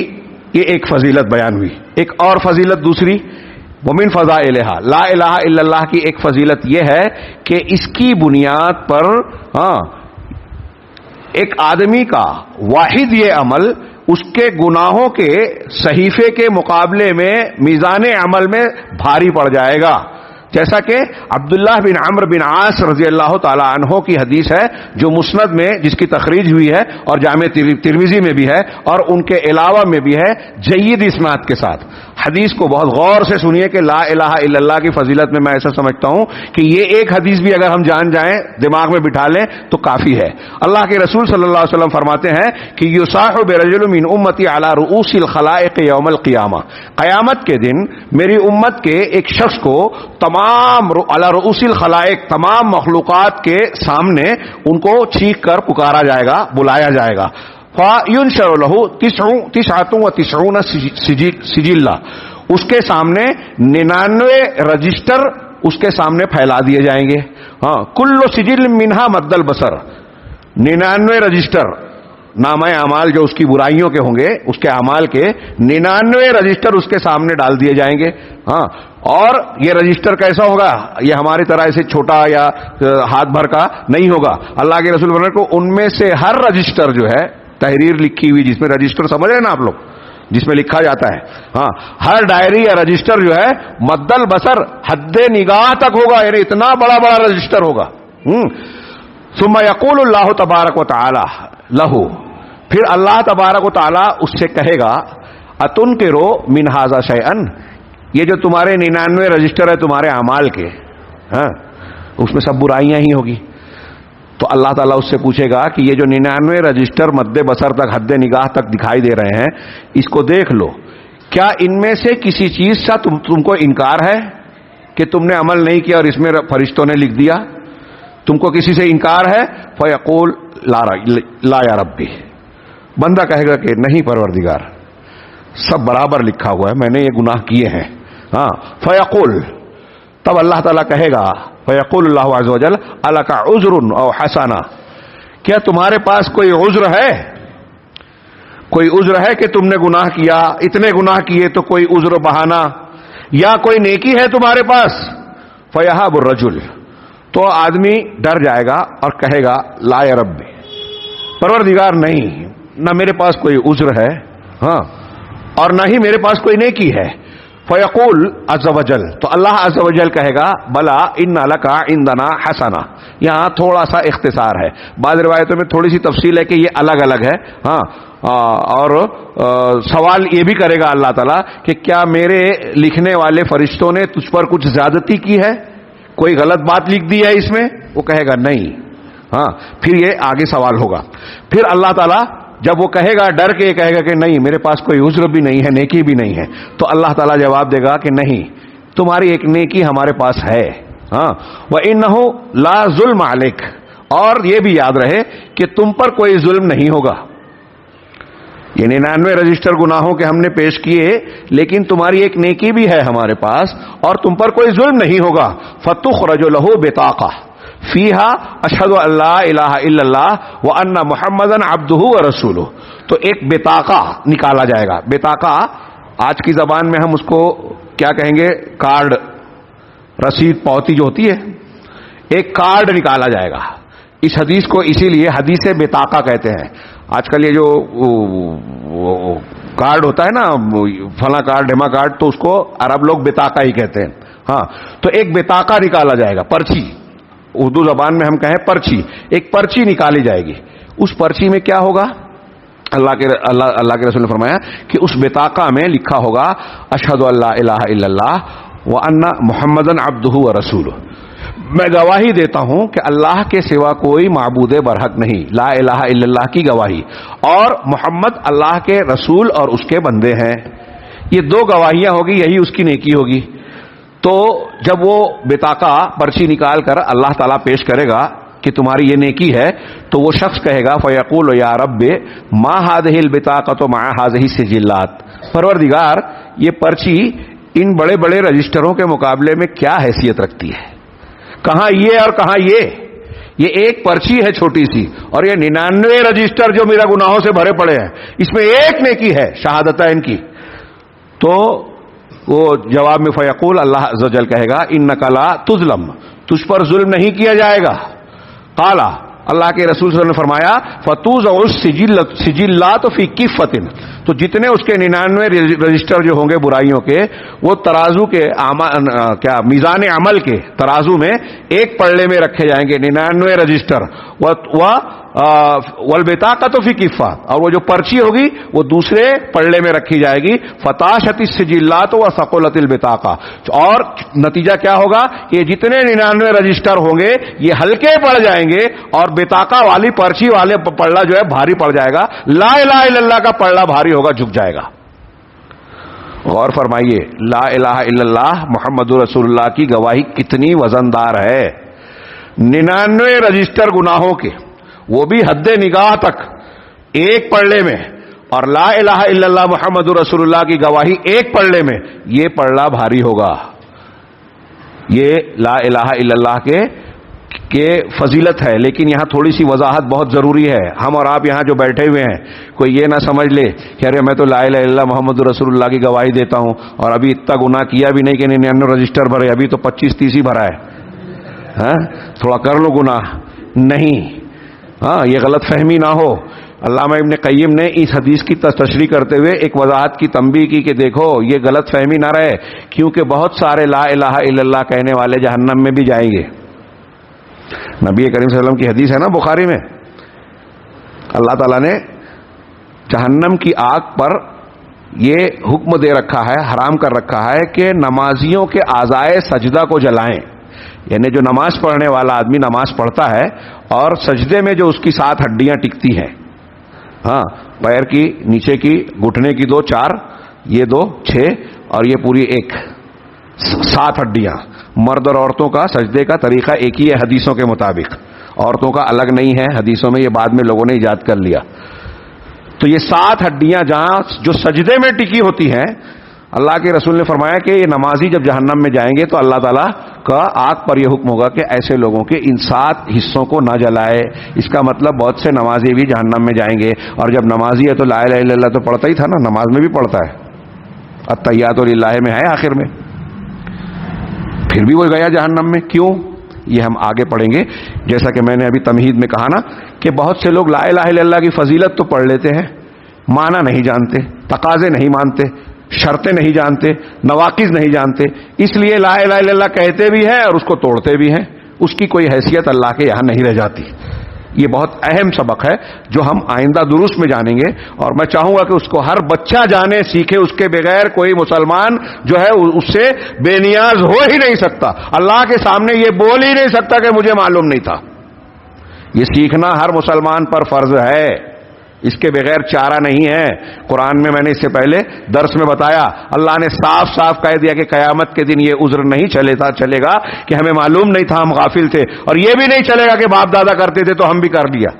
یہ ایک فضیلت بیان ہوئی۔ ایک اور فضیلت دوسری، ومن فضائلہا، لا الہ الا اللہ کی ایک فضیلت یہ ہے کہ اس کی بنیاد پر ایک آدمی کا واحد یہ عمل اس کے گناہوں کے صحیفے کے مقابلے میں میزان عمل میں بھاری پڑ جائے گا، جیسا کہ عبداللہ بن عمرو بن عاص رضی اللہ تعالی عنہ کی حدیث ہے، جو مسند میں جس کی تخریج ہوئی ہے اور جامع ترمذی میں بھی ہے اور ان کے علاوہ میں بھی ہے، جید اسناد کے ساتھ۔ حدیث کو بہت غور سے سنیے کہ لا الہ الا اللہ کی فضیلت میں ایسا سمجھتا ہوں کہ یہ ایک حدیث بھی اگر ہم جان جائیں، دماغ میں بٹھا لیں تو کافی ہے۔ اللہ کے رسول صلی اللہ علیہ وسلم فرماتے ہیں کہ یصاح برجل من امتی علی رؤوس الخلائق یوم القیامہ، قیامت کے دن میری امت کے ایک شخص کو تمام علی رؤوس الخلائق، تمام مخلوقات کے سامنے ان کو چیخ کر پکارا جائے گا، بلایا جائے گا، فَيُنشَرُ لَهُ 99 سجلہ، اس کے سامنے 99 رجسٹر اس کے سامنے پھیلا دیے جائیں گے، ہاں، کل سجل منہا مد البصر، 99 رجسٹر نامہ اعمال جو اس کی برائیوں کے ہوں گے، اس کے اعمال کے 99 رجسٹر اس کے سامنے ڈال دیے جائیں گے، ہاں۔ اور یہ رجسٹر کیسا ہوگا؟ یہ ہماری طرح ایسے چھوٹا یا ہاتھ بھر کا نہیں ہوگا۔ اللہ کے رسول کو ان میں سے ہر رجسٹر جو ہے، تحریر لکھی ہوئی جس میں رجسٹر سمجھ رہے ہیں نا آپ لوگ، جس میں لکھا جاتا ہے، ہاں، ہر ڈائری یا رجسٹر جو ہے مد البصر، حد نگاہ تک ہوگا، یعنی اتنا بڑا بڑا رجسٹر ہوگا۔ ثم یقول اللہ تبارک و تعالی لہو، پھر اللہ تبارک و تعالی اس سے کہے گا، اتنکرو من ھذا شیئا، یہ جو تمہارے 99 رجسٹر ہے تمہارے اعمال کے، ہاں اس میں سب برائیاں ہی ہوگی. تو اللہ تعالیٰ اس سے پوچھے گا کہ یہ جو 99 رجسٹر مد بصر تک، حد نگاہ تک دکھائی دے رہے ہیں، اس کو دیکھ لو، کیا ان میں سے کسی چیز سے تم کو انکار ہے کہ تم نے عمل نہیں کیا اور اس میں فرشتوں نے لکھ دیا؟ تم کو کسی سے انکار ہے؟ فیقول لا یا ربی، بندہ کہے گا کہ نہیں پروردگار، سب برابر لکھا ہوا ہے، میں نے یہ گناہ کیے ہیں. ہاں فیقول، تب اللہ تعالیٰ کہے گا، فیقول اللہ عز وجل الک عذر او حسنہ، کیا تمہارے پاس کوئی عذر ہے؟ کوئی عذر ہے کہ تم نے گناہ کیا، اتنے گناہ کیے تو کوئی عذر بہانہ، یا کوئی نیکی ہے تمہارے پاس؟ فیہاب الرجل، تو آدمی ڈر جائے گا اور کہے گا لا یا ربی، پروردگار نہیں، نہ میرے پاس کوئی عذر ہے، ہاں اور نہ ہی میرے پاس کوئی نیکی ہے. فیقول عز وجل، تو اللہ عز وجل کہے گا بلا ان لک عندنا حسنہ. یہاں تھوڑا سا اختصار ہے، بعض روایتوں میں تھوڑی سی تفصیل ہے کہ یہ الگ الگ ہے. ہاں اور سوال یہ بھی کرے گا اللہ تعالیٰ کہ کیا میرے لکھنے والے فرشتوں نے تجھ پر کچھ زیادتی کی ہے، کوئی غلط بات لکھ دی ہے اس میں؟ وہ کہے گا نہیں. ہاں پھر یہ آگے سوال ہوگا. پھر اللہ تعالیٰ جب وہ کہے گا ڈر کے، کہے گا کہ نہیں میرے پاس کوئی عذر بھی نہیں ہے، نیکی بھی نہیں ہے، تو اللہ تعالیٰ جواب دے گا کہ نہیں، تمہاری ایک نیکی ہمارے پاس ہے. ہاں وَإِنَّهُ لَا ظُلْمَ عَلَيْكَ، اور یہ بھی یاد رہے کہ تم پر کوئی ظلم نہیں ہوگا. یہ 99 رجسٹر گناہوں کے ہم نے پیش کیے، لیکن تمہاری ایک نیکی بھی ہے ہمارے پاس اور تم پر کوئی ظلم نہیں ہوگا. فَتُخْرَجُ لَهُ بِطَاقَةٌ فِيهَا أَشْهَدُ أَن لَّا إِلَٰهَ إِلَّا اللَّهُ وَأَنَّ مُحَمَّدًا عَبْدُهُ وَرَسُولُهُ. تو ایک بطاقہ نکالا جائے گا. بطاقہ آج کی زبان میں ہم اس کو کیا کہیں گے؟ کارڈ، رسید، پوتی جو ہوتی ہے، ایک کارڈ نکالا جائے گا. اس حدیث کو اسی لیے حدیث بطاقہ کہتے ہیں. آج کل یہ جو کارڈ ہوتا ہے نا، فلاں کارڈ، ڈھما کارڈ، تو اس کو عرب لوگ بطاقہ ہی کہتے ہیں. ہاں تو ایک بطاقہ نکالا جائے گا، پرچی، اردو زبان میں ہم کہیں پرچی. ایک پرچی نکالی جائے گی. اس پرچی میں کیا ہوگا؟ اللہ کے رسول نے فرمایا کہ اس بطاقہ میں لکھا ہوگا اشہد ان لا الہ الا اللہ وان محمدن عبدہ ورسولہ، میں گواہی دیتا ہوں کہ اللہ کے سوا کوئی معبود برحق نہیں، لا الہ الا اللہ کی گواہی، اور محمد اللہ کے رسول اور اس کے بندے ہیں. یہ دو گواہیاں ہوگی، یہی اس کی نیکی ہوگی. تو جب وہ بطاقہ، پرچی نکال کر اللہ تعالیٰ پیش کرے گا کہ تمہاری یہ نیکی ہے، تو وہ شخص کہے گا فیقول یا رب ما هذه البطاقۃ مع هذه السجلات، پروردگار یہ پرچی ان بڑے بڑے رجسٹروں کے مقابلے میں کیا حیثیت رکھتی ہے؟ کہاں یہ اور کہاں یہ ایک پرچی ہے چھوٹی سی، اور یہ 99 رجسٹر جو میرا گناہوں سے بھرے پڑے ہیں، اس میں ایک نیکی ہے شہادتین کی. تو وہ جواب میں فیقول، اللہ عز و جل کہے گا انک لا تظلم، تجھ پر ظلم نہیں کیا جائے گا. قال، اللہ کے رسول صلی اللہ علیہ وسلم نے فرمایا فتوضع السجلات فی کفۃ، تو جتنے اس کے 99 رجسٹر جو ہوں گے برائیوں کے، وہ ترازو کے میزان عمل کے ترازو میں ایک پلڑے میں رکھے جائیں گے 99 رجسٹر. والبطاقۃ فی کفۃ، اور وہ جو پرچی ہوگی وہ دوسرے پلڑے میں رکھی جائے گی. فتاشت السجلات وثقلت البطاقہ، اور نتیجہ کیا ہوگا کہ جتنے 99 رجسٹر ہوں گے یہ ہلکے پڑ جائیں گے اور بطاقہ والی پرچی والے پلڑا جو ہے بھاری پڑ جائے گا. لا الہ الا اللہ کا پلڑا بھاری ہوگا، جھک جائے گا. غور فرمائیے، لا الہ الا اللہ محمد رسول اللہ کی گواہی کتنی وزندار ہے. 99 رجسٹر گناہوں کے، وہ بھی حد نگاہ تک ایک پلڑے میں، اور لا الہ الا اللہ محمد رسول اللہ کی گواہی ایک پلڑے میں، یہ پلڑا بھاری ہوگا. یہ لا الہ الا اللہ کے فضیلت ہے. لیکن یہاں تھوڑی سی وضاحت بہت ضروری ہے. ہم اور آپ یہاں جو بیٹھے ہوئے ہیں، کوئی یہ نہ سمجھ لے کہ ارے میں تو لا الہ الا اللہ محمد رسول اللہ کی گواہی دیتا ہوں اور ابھی اتنا گناہ کیا بھی نہیں کہ 99 رجسٹر بھرے، ابھی تو 25-30 ہی بھرا ہے، ہاں تھوڑا کر لو گناہ. نہیں، ہاں یہ غلط فہمی نہ ہو. علامہ ابن قیم نے اس حدیث کی تشریح کرتے ہوئے ایک وضاحت کی تنبیہ کی کہ دیکھو یہ غلط فہمی نہ رہے، کیونکہ بہت سارے لا الہ الا اللہ کہنے والے جہنم میں بھی جائیں گے. نبی کریم صلی اللہ علیہ وسلم کی حدیث ہے نا بخاری میں، اللہ تعالیٰ نے جہنم کی آگ پر یہ حکم دے رکھا ہے، حرام کر رکھا ہے کہ نمازیوں کے اعضائے سجدہ کو جلائیں. یعنی جو نماز پڑھنے والا آدمی نماز پڑھتا ہے اور سجدے میں جو اس کی 7 ہڈیاں ٹکتی ہیں، ہاں، پیر کی نیچے کی، گھٹنے کی 2 4، یہ 2 6 اور یہ پوری 1 7 ہڈیاں. مرد اور عورتوں کا سجدے کا طریقہ ایک ہی ہے حدیثوں کے مطابق، عورتوں کا الگ نہیں ہے حدیثوں میں، یہ بعد میں لوگوں نے ایجاد کر لیا. تو یہ 7 ہڈیاں جہاں جو سجدے میں ٹکی ہوتی ہیں، اللہ کے رسول نے فرمایا کہ یہ نمازی جب جہنم میں جائیں گے تو اللہ تعالیٰ کا آگ پر یہ حکم ہوگا کہ ایسے لوگوں کے ان 7 حصوں کو نہ جلائے. اس کا مطلب بہت سے نمازی بھی جہنم میں جائیں گے، اور جب نمازی ہے تو لا الہ الا اللہ تو پڑھتا ہی تھا نا، نماز میں بھی پڑھتا ہے، التحیات للہ میں ہے آخر میں، پھر بھی وہ گیا جہنم میں. کیوں؟ یہ ہم آگے پڑھیں گے. جیسا کہ میں نے ابھی تمہید میں کہا نا کہ بہت سے لوگ لا الہ الا اللہ کی فضیلت تو پڑھ لیتے ہیں، معنی نہیں جانتے، تقاضے نہیں مانتے، شرطیں نہیں جانتے، نواقض نہیں جانتے، اس لیے لا الہ الا اللہ کہتے بھی ہیں اور اس کو توڑتے بھی ہیں. اس کی کوئی حیثیت اللہ کے یہاں نہیں رہ جاتی. یہ بہت اہم سبق ہے جو ہم آئندہ دروس میں جانیں گے، اور میں چاہوں گا کہ اس کو ہر بچہ جانے سیکھے. اس کے بغیر کوئی مسلمان جو ہے اس سے بے نیاز ہو ہی نہیں سکتا. اللہ کے سامنے یہ بول ہی نہیں سکتا کہ مجھے معلوم نہیں تھا. یہ سیکھنا ہر مسلمان پر فرض ہے، اس کے بغیر چارہ نہیں ہے. قرآن میں نے اس سے پہلے درس میں بتایا، اللہ نے صاف صاف کہہ دیا کہ قیامت کے دن یہ عذر نہیں چلے گا کہ ہمیں معلوم نہیں تھا، ہم غافل تھے، اور یہ بھی نہیں چلے گا کہ باپ دادا کرتے تھے تو ہم بھی کر لیا.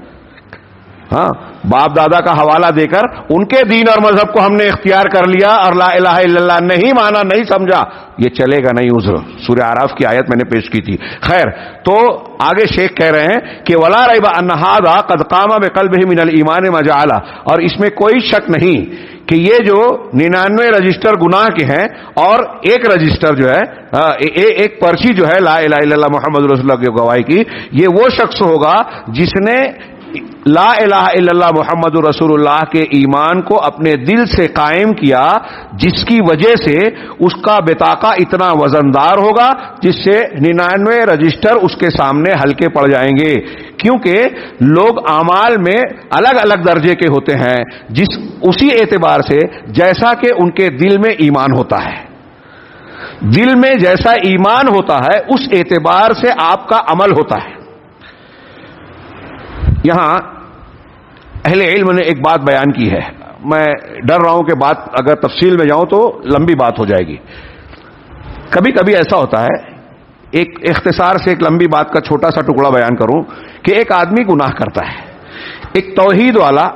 ہاں، باپ دادا کا حوالہ دے کر ان کے دین اور مذہب کو ہم نے اختیار کر لیا اور لا الہ الا اللہ نہیں مانا، نہیں سمجھا، یہ چلے گا نہیں عذر. سورہ اعراف کی آیت میں نے پیش کی تھی. خیر، تو آگے شیخ کہہ رہے ہیں کہ ولا ریب ان ھذا قد قام بقلبہ من الایمان ما جعل، اور اس میں کوئی شک نہیں کہ یہ جو 99 رجسٹر گناہ کے ہیں اور ایک رجسٹر جو ہے، ایک پرچی جو ہے لا الہ الا اللہ محمد رسول اللہ کی گواہی کی، یہ وہ شخص ہوگا جس نے لا الہ الا اللہ محمد رسول اللہ کے ایمان کو اپنے دل سے قائم کیا، جس کی وجہ سے اس کا بطاقہ اتنا وزندار ہوگا جس سے 99 رجسٹر اس کے سامنے ہلکے پڑ جائیں گے. کیونکہ لوگ اعمال میں الگ الگ درجے کے ہوتے ہیں، اسی اعتبار سے جیسا کہ ان کے دل میں ایمان ہوتا ہے. دل میں جیسا ایمان ہوتا ہے اس اعتبار سے آپ کا عمل ہوتا ہے. یہاں اہل علم نے ایک بات بیان کی ہے، میں ڈر رہا ہوں کہ بات اگر تفصیل میں جاؤں تو لمبی بات ہو جائے گی. کبھی کبھی ایسا ہوتا ہے، ایک اختصار سے ایک لمبی بات کا چھوٹا سا ٹکڑا بیان کروں کہ ایک آدمی گناہ کرتا ہے، ایک توحید والا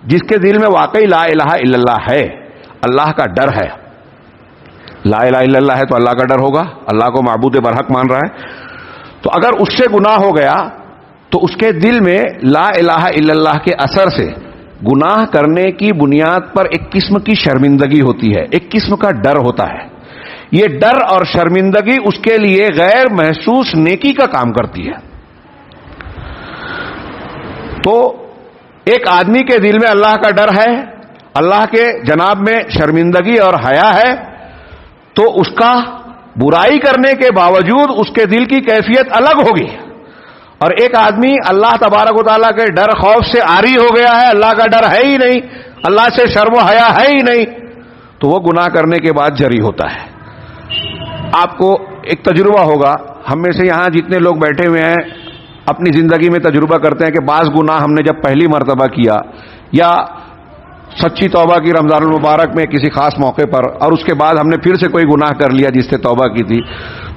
جس کے دل میں واقعی لا الہ الا اللہ ہے، اللہ کا ڈر ہے. لا الہ الا اللہ ہے تو اللہ کا ڈر ہوگا، اللہ کو معبود برحق مان رہا ہے. تو اگر اس سے گناہ ہو گیا تو اس کے دل میں لا الہ الا اللہ کے اثر سے گناہ کرنے کی بنیاد پر ایک قسم کی شرمندگی ہوتی ہے، ایک قسم کا ڈر ہوتا ہے. یہ ڈر اور شرمندگی اس کے لیے غیر محسوس نیکی کا کام کرتی ہے. تو ایک آدمی کے دل میں اللہ کا ڈر ہے، اللہ کے جناب میں شرمندگی اور حیا ہے، تو اس کا برائی کرنے کے باوجود اس کے دل کی کیفیت الگ ہوگی. اور ایک آدمی اللہ تبارک و تعالیٰ کے ڈر خوف سے عاری ہو گیا ہے، اللہ کا ڈر ہے ہی نہیں، اللہ سے شرم و حیا ہے ہی نہیں، تو وہ گناہ کرنے کے بعد جری ہوتا ہے. آپ کو ایک تجربہ ہوگا، ہم میں سے یہاں جتنے لوگ بیٹھے ہوئے ہیں اپنی زندگی میں تجربہ کرتے ہیں کہ بعض گناہ ہم نے جب پہلی مرتبہ کیا یا سچی توبہ کی رمضان المبارک میں کسی خاص موقع پر، اور اس کے بعد ہم نے پھر سے کوئی گناہ کر لیا جس سے توبہ کی تھی،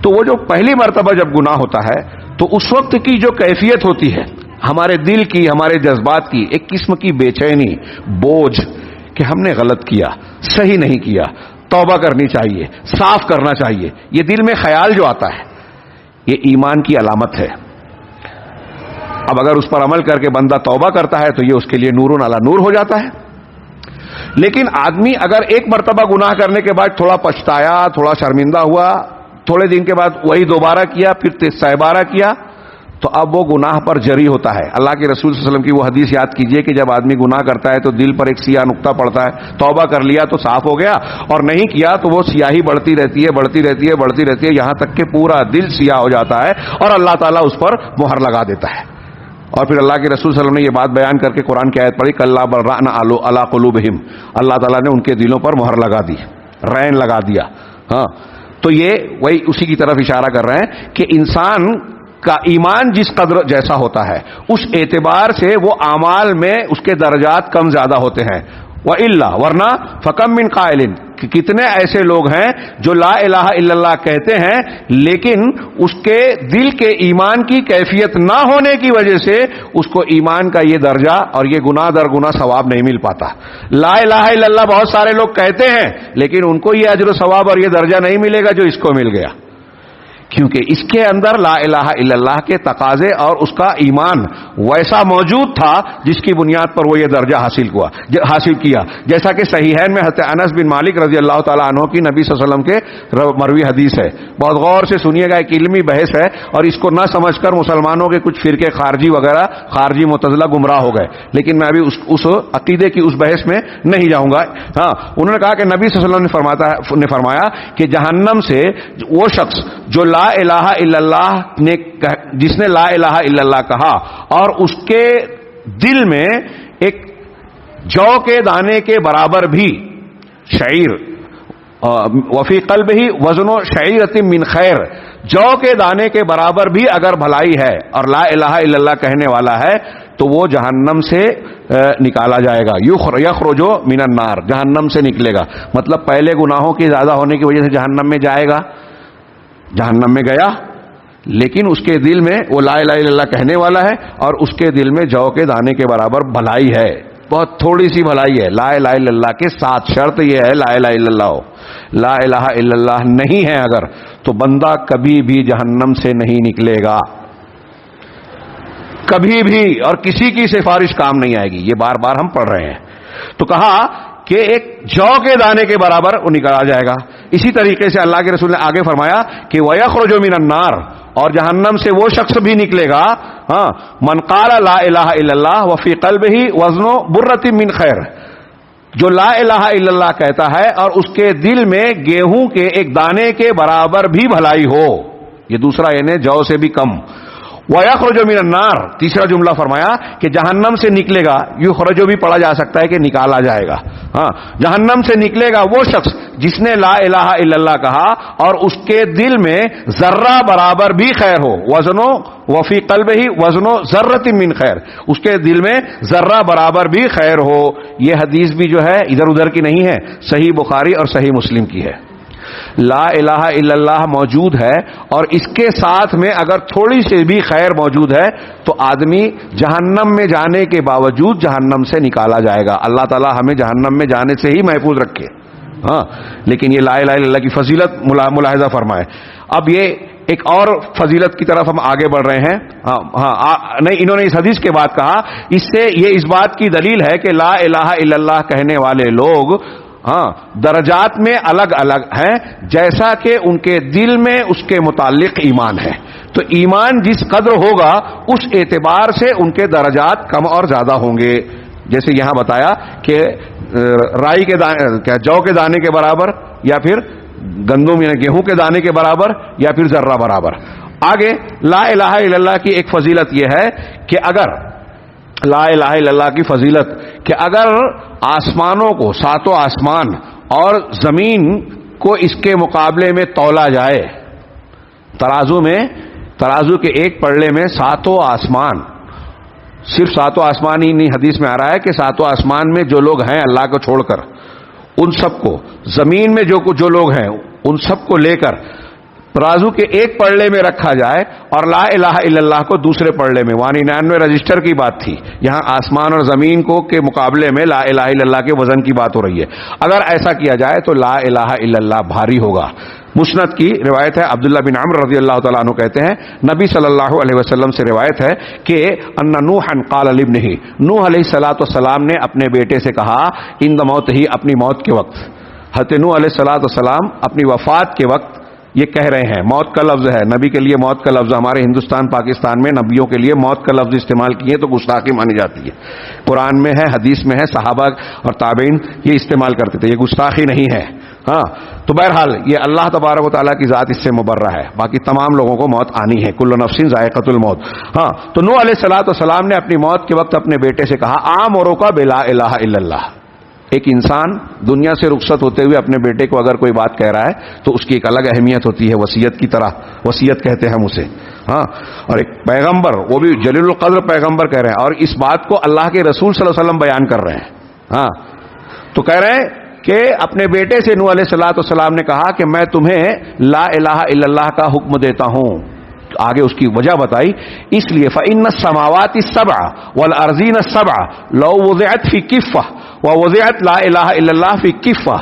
تو وہ جو پہلی مرتبہ جب گناہ ہوتا ہے تو اس وقت کی جو کیفیت ہوتی ہے ہمارے دل کی، ہمارے جذبات کی، ایک قسم کی بے چینی، بوجھ کہ ہم نے غلط کیا، صحیح نہیں کیا، توبہ کرنی چاہیے، صاف کرنا چاہیے، یہ دل میں خیال جو آتا ہے یہ ایمان کی علامت ہے. اب اگر اس پر عمل کر کے بندہ توبہ کرتا ہے تو یہ اس کے لیے نور علی نور ہو جاتا ہے. لیکن آدمی اگر ایک مرتبہ گناہ کرنے کے بعد تھوڑا پچھتایا، تھوڑا شرمندہ ہوا، تھوڑے دن کے بعد وہی دوبارہ کیا، پھر 17 کیا، تو اب وہ گناہ پر جری ہوتا ہے. اللہ کے رسول صلی اللہ علیہ وسلم کی وہ حدیث یاد کیجئے کہ جب آدمی گناہ کرتا ہے تو دل پر ایک سیاہ نقطہ پڑتا ہے، توبہ کر لیا تو صاف ہو گیا، اور نہیں کیا تو وہ سیاہی بڑھتی رہتی ہے، بڑھتی رہتی ہے، بڑھتی رہتی ہے، یہاں تک کہ پورا دل سیاہ ہو جاتا ہے اور اللہ تعالیٰ اس پر مہر لگا دیتا ہے. اور پھر اللہ کے رسول صلی اللہ علیہ وسلم نے یہ بات بیان کر کے قرآن کی آیت پڑھی کلا بل ران علی قلوبہم، اللہ تعالیٰ نے ان کے دلوں پر مہر لگا دی، رین لگا دیا. ہاں تو یہ وہی اسی کی طرف اشارہ کر رہے ہیں کہ انسان کا ایمان جس قدر جیسا ہوتا ہے اس اعتبار سے وہ اعمال میں اس کے درجات کم زیادہ ہوتے ہیں. وَإِلَّا ورنہ فَكَمْ مِنْ قَائِلٍ، کہ کتنے ایسے لوگ ہیں جو لا الہ الا اللہ کہتے ہیں لیکن اس کے دل کے ایمان کی کیفیت نہ ہونے کی وجہ سے اس کو ایمان کا یہ درجہ اور یہ گناہ در گناہ ثواب نہیں مل پاتا. لا الہ الا اللہ بہت سارے لوگ کہتے ہیں لیکن ان کو یہ اجر و ثواب اور یہ درجہ نہیں ملے گا جو اس کو مل گیا، کیونکہ اس کے اندر لا الہ الا اللہ کے تقاضے اور اس کا ایمان ویسا موجود تھا جس کی بنیاد پر وہ یہ درجہ حاصل کیا. جیسا کہ صحیحین میں حضرت انس بن مالک رضی اللہ تعالیٰ عنہ کی نبی صلی اللہ علیہ وسلم کے مروی حدیث ہے. بہت غور سے سنیے گا، ایک علمی بحث ہے اور اس کو نہ سمجھ کر مسلمانوں کے کچھ فرقے خارجی وغیرہ خارجی معتزلہ گمراہ ہو گئے، لیکن میں ابھی اس عقیدے کی اس بحث میں نہیں جاؤں گا. ہاں انہوں نے کہا کہ نبی صلی اللہ علیہ وسلم نے فرمایا کہ جہنم سے وہ شخص جو لا الہ الا اللہ نے جس نے لا الہ الا اللہ کہا اور اس کے دل میں ایک جو کے دانے کے برابر بھی شعیر، وفی قلبہ وزن شعیرۃ من خیر، جو کے دانے کے برابر بھی اگر بھلائی ہے اور لا الہ الا اللہ کہنے والا ہے تو وہ جہنم سے نکالا جائے گا. یخرج من النار، جہنم سے نکلے گا. مطلب پہلے گناہوں کی زیادہ ہونے کی وجہ سے جہنم میں جائے گا، جہنم میں گیا لیکن اس کے دل میں وہ لا الہ الا اللہ کہنے والا ہے اور اس کے دل میں جو کے دانے کے برابر بھلائی ہے، بہت تھوڑی سی بھلائی ہے لا الہ الا اللہ کے ساتھ. شرط یہ ہے لا الہ الا اللہ ہو. لا الہ الا اللہ نہیں ہے اگر تو بندہ کبھی بھی جہنم سے نہیں نکلے گا، کبھی بھی، اور کسی کی سفارش کام نہیں آئے گی. یہ بار بار ہم پڑھ رہے ہیں. تو کہا کہ ایک جو کے دانے کے برابر وہ نکالا جائے گا. اسی طریقے سے اللہ کے رسول نے آگے فرمایا کہ وَيَخْرُجُ مِنَ النَّارِ، اور جہنم سے وہ شخص بھی نکلے گا ہاں من قال لا الہ الا اللہ وفی قلبہ وزن برۃ من خیر، جو لا الہ الا اللہ کہتا ہے اور اس کے دل میں گیہوں کے ایک دانے کے برابر بھی بھلائی ہو. یہ دوسرا یعنی جو سے بھی کم. وَيَخْرُجُ مِنَ النَّارِ، تیسرا جملہ فرمایا کہ جہنم سے نکلے گا. یخرج بھی پڑھا جا سکتا ہے کہ نکالا جائے گا. ہاں جہنم سے نکلے گا وہ شخص جس نے لا الہ الا اللہ کہا اور اس کے دل میں ذرہ برابر بھی خیر ہو. وزنو وفی قلبہ وزنو ذرۃ من خیر، اس کے دل میں ذرہ برابر بھی خیر ہو. یہ حدیث بھی جو ہے ادھر ادھر کی نہیں ہے، صحیح بخاری اور صحیح مسلم کی ہے. لا الہ الا اللہ موجود ہے اور اس کے ساتھ میں اگر تھوڑی سی بھی خیر موجود ہے تو آدمی جہنم میں جانے کے باوجود جہنم سے نکالا جائے گا. اللہ تعالی ہمیں جہنم میں جانے سے ہی محفوظ رکھے. ہاں لیکن یہ لا الہ الا اللہ کی فضیلت ملاحظہ فرمائے. اب یہ ایک اور فضیلت کی طرف ہم آگے بڑھ رہے ہیں. نہیں، انہوں نے اس حدیث کے بعد کہا اس سے یہ اس بات کی دلیل ہے کہ لا الہ الا اللہ کہنے والے لوگ درجات میں الگ الگ ہیں جیسا کہ ان کے دل میں اس کے متعلق ایمان ہے. تو ایمان جس قدر ہوگا اس اعتبار سے ان کے درجات کم اور زیادہ ہوں گے. جیسے یہاں بتایا کہ رائی کے دانے، جو کے دانے کے برابر یا پھر گندم یعنی گیہوں کے دانے کے برابر یا پھر ذرہ برابر. آگے لا الہ الا اللہ کی ایک فضیلت یہ ہے کہ اگر لا الہ الا اللہ کی فضیلت کہ اگر آسمانوں کو، ساتوں آسمان اور زمین کو اس کے مقابلے میں تولا جائے، ترازو کے ایک پلڑے میں ساتوں آسمان، صرف ساتوں آسمان ہی نہیں، حدیث میں آ رہا ہے کہ ساتوں آسمان میں جو لوگ ہیں اللہ کو چھوڑ کر ان سب کو، زمین میں جو لوگ ہیں ان سب کو لے کر ترازو کے ایک پلڑے میں رکھا جائے اور لا الہ الا اللہ کو دوسرے پلڑے میں، 199 رجسٹر کی بات تھی، یہاں آسمان اور زمین کو کے مقابلے میں لا الہ الا اللہ کے وزن کی بات ہو رہی ہے. اگر ایسا کیا جائے تو لا الہ الا اللہ بھاری ہوگا. مسند کی روایت ہے، عبداللہ بن عمرو رضی اللہ تعالیٰ عنہ کہتے ہیں نبی صلی اللہ علیہ وسلم سے روایت ہے کہ ان نوحا قال لابنہ، نوح علیہ الصلوۃ والسلام نے اپنے بیٹے سے کہا عند موتہ، اپنی موت کے وقت. حضرت نوح علیہ الصلوۃ والسلام اپنی وفات کے وقت یہ کہہ رہے ہیں، موت کا لفظ ہے، نبی کے لیے موت کا لفظ، ہمارے ہندوستان پاکستان میں نبیوں کے لیے موت کا لفظ استعمال کیے تو گستاخی مانی جاتی ہے. قرآن میں ہے، حدیث میں ہے، صحابہ اور تابعین یہ استعمال کرتے تھے، یہ گستاخی نہیں ہے. ہاں تو بہرحال یہ اللہ تبارک و تعالیٰ کی ذات اس سے مبرہ ہے، باقی تمام لوگوں کو موت آنی ہے، کل نفس ذائقۃ الموت. ہاں تو نوح علیہ الصلوۃ والسلام نے اپنی موت کے وقت اپنے بیٹے سے کہا آمرو کا بلا الہ الا اللہ. ایک انسان دنیا سے رخصت ہوتے ہوئے اپنے بیٹے کو اگر کوئی بات کہہ رہا ہے تو اس کی ایک الگ اہمیت ہوتی ہے، وصیت کی طرح، وصیت کہتے ہیں ہم اسے. ہاں اور ایک پیغمبر، وہ بھی جلیل القدر پیغمبر کہہ رہے ہیں، اور اس بات کو اللہ کے رسول صلی اللہ علیہ وسلم بیان کر رہے ہیں. ہاں تو کہہ رہے ہیں کہ اپنے بیٹے سے نوح علیہ الصلوۃ والسلام نے کہا کہ میں تمہیں لا الہ الا اللہ کا حکم دیتا ہوں. آگے اس کی وجہ بتائی، اس لیے فإن السماوات السبع والارضین السبع لو وضعت فی کفہ ووضعت لا الہ الا اللہ فی کفہ.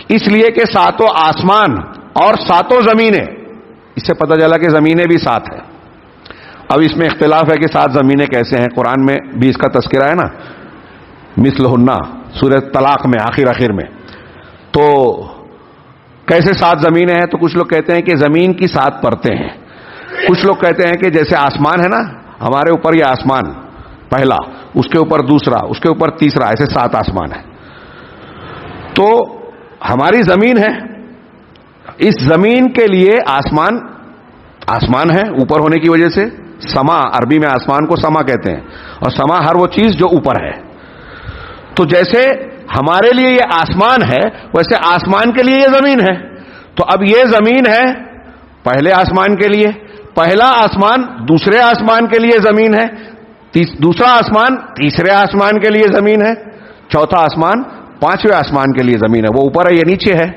اس لیے کہ ساتوں آسمان اور ساتوں زمینیں، اس سے پتہ چلا کہ زمینیں بھی سات ہیں. اب اس میں اختلاف ہے کہ سات زمینیں کیسے ہیں، قرآن میں بھی اس کا تذکرہ ہے نا، مثلہن سورہ طلاق میں آخر میں. تو کیسے سات زمینیں ہیں؟ تو کچھ لوگ کہتے ہیں کہ زمین کی سات پرتیں ہیں، کچھ لوگ کہتے ہیں کہ جیسے آسمان ہے نا، ہمارے اوپر یہ آسمان پہلا، اس کے اوپر دوسرا، اس کے اوپر تیسرا، ایسے سات آسمان ہیں. تو ہماری زمین ہے، اس زمین کے لیے آسمان ہے اوپر ہونے کی وجہ سے. سما، عربی میں آسمان کو سما کہتے ہیں، اور سما ہر وہ چیز جو اوپر ہے. تو جیسے ہمارے لیے یہ آسمان ہے ویسے آسمان کے لیے یہ زمین ہے. تو اب یہ زمین ہے پہلے آسمان کے لیے، پہلا آسمان دوسرے آسمان کے لیے زمین ہے، دوسرا آسمان تیسرے آسمان کے لیے زمین ہے، چوتھا آسمان پانچویں آسمان کے لیے زمین ہے. وہ اوپر ہے، یہ نیچے ہے،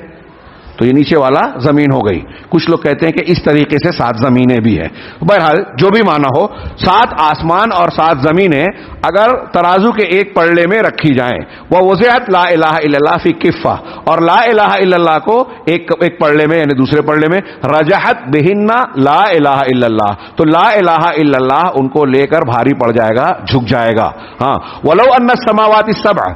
تو یہ نیچے والا زمین ہو گئی. کچھ لوگ کہتے ہیں کہ اس طریقے سے سات زمینیں بھی ہیں. بہرحال جو بھی معنی ہو، سات آسمان اور سات زمینیں اگر ترازو کے ایک پلڑے میں رکھی جائیں، وہ وضعت لا الہ الا اللہ فی کفہ، اور لا الہ الا اللہ کو ایک پلڑے میں یعنی دوسرے پلڑے میں، رجحت بہن لا الہ الا اللہ، تو لا الہ الا اللہ ان کو لے کر بھاری پڑ جائے گا، جھک جائے گا. ہاں ولو ان السماوات السبع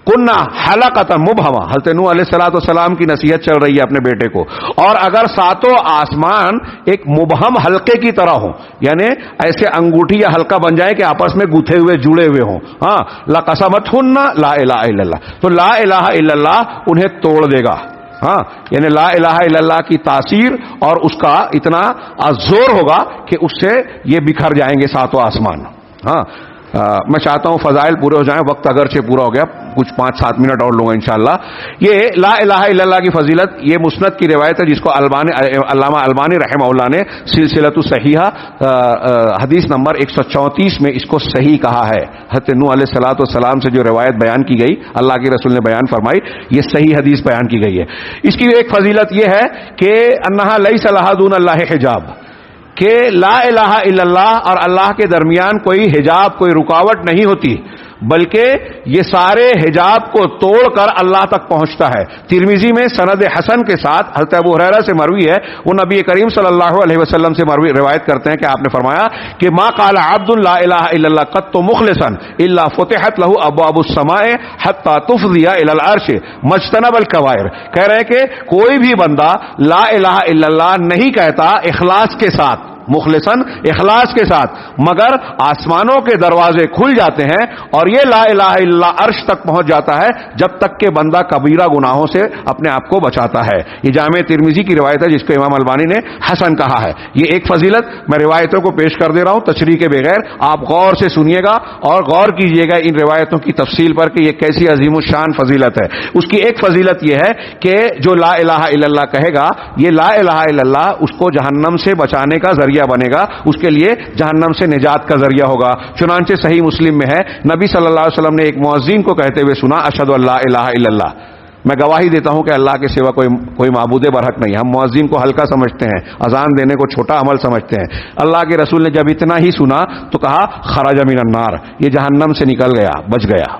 کنہ حلقۃ مبہمہ، حضرت نوح علیہ الصلوۃ والسلام کی نصیحت چل رہی ہے اپنے بیٹے کو. اور اگر ساتوں آسمان ایک مبہم حلقے کی طرح ہوں، یعنی ایسے انگوٹھی یا حلقہ بن جائے کہ آپس میں گتھے ہوئے جڑے ہوئے ہوں، ہاں لقسمتہن لا الہ الا اللہ، تو لا الہ الا اللہ انہیں توڑ دے گا. ہاں یعنی لا الہ الا اللہ کی تاثیر اور اس کا اتنا زور ہوگا کہ اس سے یہ بکھر جائیں گے ساتوں آسمان. ہاں میں چاہتا ہوں فضائل پورے ہو جائیں، وقت اگرچہ پورا ہو گیا، کچھ 5-7 منٹ اور لوں گا انشاءاللہ. یہ لا الہ الا اللہ کی فضیلت، یہ مسند کی روایت ہے جس کو علامہ البانی رحمہ اللہ نے سلسلۃ الصحیحہ حدیث نمبر 134 میں اس کو صحیح کہا ہے. حضرت نوح علیہ الصلوۃ والسلام سے جو روایت بیان کی گئی، اللہ کے رسول نے بیان فرمائی، یہ صحیح حدیث بیان کی گئی ہے. اس کی ایک فضیلت یہ ہے کہ انہا لیس لہا دون اللہ حجاب، کہ لا الہ الا اللہ اور اللہ کے درمیان کوئی حجاب، کوئی رکاوٹ نہیں ہوتی، بلکہ یہ سارے حجاب کو توڑ کر اللہ تک پہنچتا ہے. ترمذی میں سند حسن کے ساتھ حضرت ابو ہریرہ سے مروی ہے، وہ نبی کریم صلی اللہ علیہ وسلم سے مروی روایت کرتے ہیں کہ آپ نے فرمایا کہ ما قال عبد لا الہ الا اللہ قط مخلصا الا فتحت له ابواب السماء حتى تفضي الى العرش مجتنب الكبائر. کہہ رہے ہیں کہ کوئی بھی بندہ لا الہ الا اللہ نہیں کہتا اخلاص کے ساتھ، مخلصاً اخلاص کے ساتھ، مگر آسمانوں کے دروازے کھل جاتے ہیں اور یہ لا الہ الا اللہ عرش تک پہنچ جاتا ہے جب تک کہ بندہ کبیرہ گناہوں سے اپنے آپ کو بچاتا ہے. یہ جامع ترمذی کی روایت ہے جس کو امام البانی نے حسن کہا ہے. یہ ایک فضیلت میں روایتوں کو پیش کر دے رہا ہوں تشریح کے بغیر، آپ غور سے سنیے گا اور غور کیجیے گا ان روایتوں کی تفصیل پر کہ یہ کیسی عظیم الشان فضیلت ہے. اس کی ایک فضیلت یہ ہے کہ جو لا الہ الا اللہ کہے گا، یہ لا الہ الا اللہ اس کو جہنم سے بچانے کا ذریعہ بنے گا، اس کے لیے جہنم سے نجات کا ذریعہ ہوگا. چنانچہ صحیح مسلم میں ہے، نبی صلی اللہ علیہ وسلم نے ایک مؤذن کو کہتے ہوئے سنا، اشہد ان لا الہ الا اللہ، میں گواہی دیتا ہوں کہ اللہ کے سوا کوئی معبود برحق نہیں. ہم مؤذن کو ہلکا سمجھتے ہیں، اذان دینے کو چھوٹا عمل سمجھتے ہیں. اللہ کے رسول نے جب اتنا ہی سنا تو کہا خرج من النار، یہ جہنم سے نکل گیا، بچ گیا.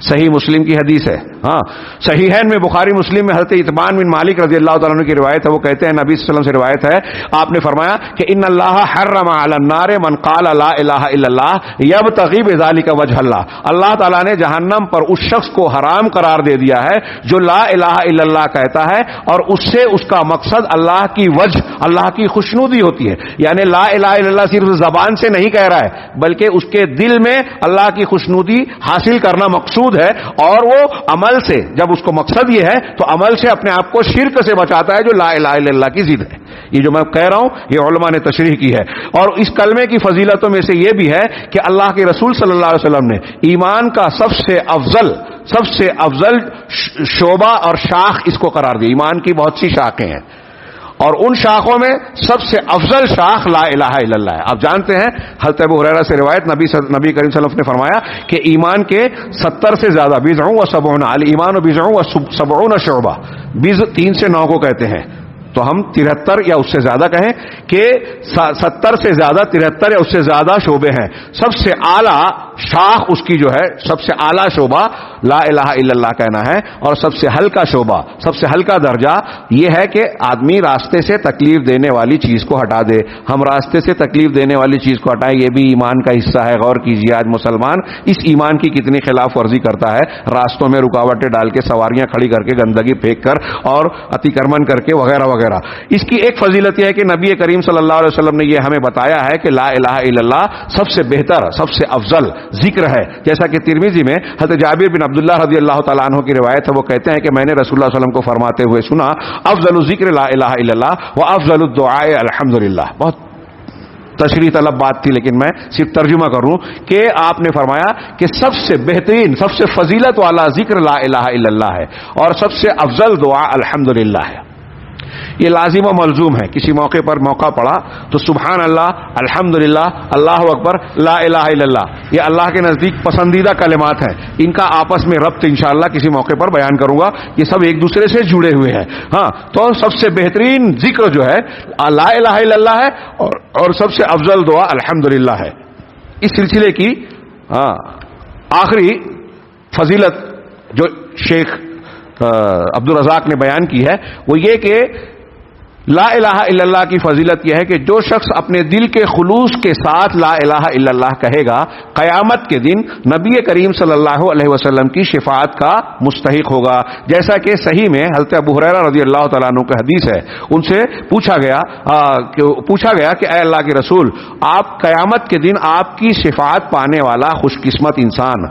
صحیح مسلم کی حدیث ہے. ہاں صحیحین میں بخاری مسلم میں حضرت اطبان بن مالک رضی اللہ تعالیٰ عنہ کی روایت ہے، وہ کہتے ہیں نبی صلی اللہ علیہ وسلم سے روایت ہے، آپ نے فرمایا کہ ان اللہ حرم علی النار من قال لا الہ الا اللہ یبتغی بذلک وجہ اللہ، اللہ تعالیٰ نے جہنم پر اس شخص کو حرام قرار دے دیا ہے جو لا الہ الا اللہ کہتا ہے اور اس سے اس کا مقصد اللہ کی وجہ، اللہ کی خوشنودی ہوتی ہے. یعنی لا الہ الا اللہ صرف زبان سے نہیں کہہ رہا ہے بلکہ اس کے دل میں اللہ کی خوشنودی حاصل کرنا مقصود ہے اور وہ عمل عمل سے، جب اس کو مقصد یہ ہے تو عمل سے اپنے آپ کو شرک سے بچاتا ہے جو لا الہ الا اللہ کی ضد ہے. یہ جو میں کہہ رہا ہوں یہ علماء نے تشریح کی ہے. اور اس کلمے کی فضیلتوں میں سے یہ بھی ہے کہ اللہ کے رسول صلی اللہ علیہ وسلم نے ایمان کا سب سے افضل شعبہ اور شاخ اس کو قرار دی. ایمان کی بہت سی شاخیں ہیں اور ان شاخوں میں سب سے افضل شاخ لا الہ الا اللہ ہے. آپ جانتے ہیں حضرت ابو ہریرہ سے روایت، نبی کریم صلی اللہ علیہ وسلم نے فرمایا کہ ایمان کے 70 سے زیادہ، بضع و سبعون، الایمان بضع و سبعون شعبہ، بضع 3 سے 9 کو کہتے ہیں، تو ہم 73 یا اس سے زیادہ کہیں کہ 70 سے زیادہ، 73 یا اس سے زیادہ شعبے ہیں. سب سے اعلیٰ شاخ اس کی جو ہے، سب سے اعلیٰ شعبہ لا الہ الا اللہ کہنا ہے، اور سب سے ہلکا شعبہ، سب سے ہلکا درجہ یہ ہے کہ آدمی راستے سے تکلیف دینے والی چیز کو ہٹا دے. ہم راستے سے تکلیف دینے والی چیز کو ہٹائیں، یہ بھی ایمان کا حصہ ہے. غور کیجیے آج مسلمان اس ایمان کی کتنی خلاف ورزی کرتا ہے، راستوں میں رکاوٹیں ڈال کے، سواریاں کھڑی کر کے، گندگی پھینک کر اور اتیکرمن کر کے وغیرہ وغیرہ. اس کی ایک فضیلت یہ ہے کہ نبی کریم صلی اللہ علیہ وسلم نے یہ ہمیں بتایا ہے کہ لا الہ الا اللہ سب سے بہتر، سب سے افضل ذکر ہے. جیسا کہ ترمذی میں حضرت جابر بن عبداللہ رضی اللہ تعالیٰ عنہ کی روایت ہے، وہ کہتے ہیں کہ میں نے رسول اللہ صلی اللہ علیہ وسلم کو فرماتے ہوئے سنا، افضل الذکر لا الہ الا اللہ و افضل الدعاء الحمدللہ. بہت تشریح طلب بات تھی لیکن میں صرف ترجمہ کروں کہ آپ نے فرمایا کہ سب سے بہترین، سب سے فضیلت والا ذکر لا الہ الا اللہ ہے اور سب سے افضل دعا الحمدللہ ہے. یہ لازم و ملزوم ہے. کسی موقع پر موقع پڑا تو سبحان اللہ، الحمدللہ، اللہ اکبر، لا الہ الا اللہ، یہ اللہ کے نزدیک پسندیدہ کلمات ہیں. ان کا آپس میں ربط انشاءاللہ کسی موقع پر بیان کروں گا. یہ سب ایک دوسرے سے جڑے ہوئے ہیں. ہاں، تو سب سے بہترین ذکر جو ہے لا الہ الا اللہ ہے اور سب سے افضل دعا الحمدللہ ہے. اس سلسلے کی آخری فضیلت جو شیخ عبدالرزاق نے بیان کی ہے وہ یہ کہ لا الہ الا اللہ کی فضیلت یہ ہے کہ جو شخص اپنے دل کے خلوص کے ساتھ لا الہ الا اللہ کہے گا، قیامت کے دن نبی کریم صلی اللہ علیہ وسلم کی شفاعت کا مستحق ہوگا. جیسا کہ صحیح میں حضرت ابو ہریرہ رضی اللہ تعالیٰ عنہ کی حدیث ہے، ان سے پوچھا گیا کہ اے اللہ کے رسول، آپ قیامت کے دن آپ کی شفاعت پانے والا خوش قسمت انسان،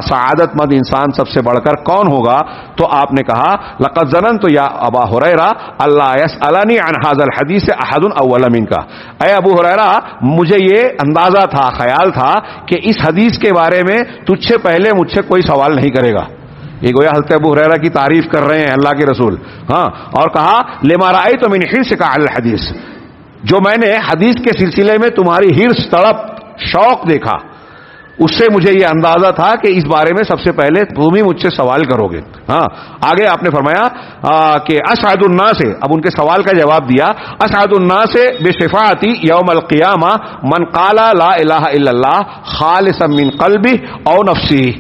سعادت مند انسان سب سے بڑھ کر کون ہوگا؟ تو آپ نے کہا، لقد ظننت یا ابا ہریرہ اللہ یسألنی عن هذا الحدیث احد اول منک. اے ابو ہریرہ، مجھے یہ اندازہ تھا، خیال تھا کہ اس حدیث کے بارے میں تجھ سے پہلے مجھ سے کوئی سوال نہیں کرے گا. یہ گویا حضرت ابو ہریرہ کی تعریف کر رہے ہیں اللہ کے رسول. اور کہا، لما رأیت من حرصک علی الحدیث، جو میں نے حدیث کے سلسلے میں تمہاری حرص، تڑپ، شوق دیکھا، اس سے مجھے یہ اندازہ تھا کہ اس بارے میں سب سے پہلے تم ہی مجھ سے سوال کرو گے. آگے آپ نے فرمایا کہ اسعد الناس، اب ان کے سوال کا جواب دیا، اسعد الناس بشفاعتی یوم القیامہ من قال لا الہ الا اللہ خالصا من قلبہ او نفسی،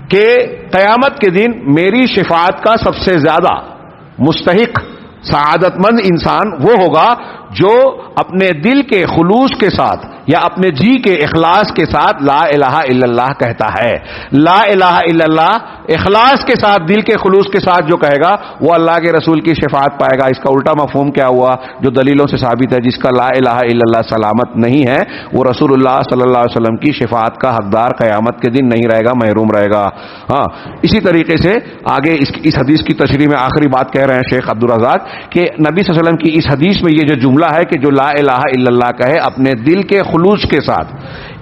کہ قیامت کے دن میری شفاعت کا سب سے زیادہ مستحق، سعادت مند انسان وہ ہوگا جو اپنے دل کے خلوص کے ساتھ یا اپنے جی کے اخلاص کے ساتھ لا الہ الا اللہ کہتا ہے. لا الہ الا اللہ اخلاص کے ساتھ، دل کے خلوص کے ساتھ جو کہے گا وہ اللہ کے رسول کی شفاعت پائے گا. اس کا الٹا مفہوم کیا ہوا جو دلیلوں سے ثابت ہے؟ جس کا لا الہ الا اللہ سلامت نہیں ہے وہ رسول اللہ صلی اللہ علیہ وسلم کی شفاعت کا حقدار قیامت کے دن نہیں رہے گا، محروم رہے گا. اسی طریقے سے آگے اس حدیث کی تشریح میں آخری بات کہہ رہے ہیں شیخ عبدالرزاق کہ نبی صلی اللہ علیہ وسلم کی اس حدیث میں یہ جو جملہ ہے کہ جو لا الہ الا اللہ کہے اپنے دل کے خلوص کے ساتھ،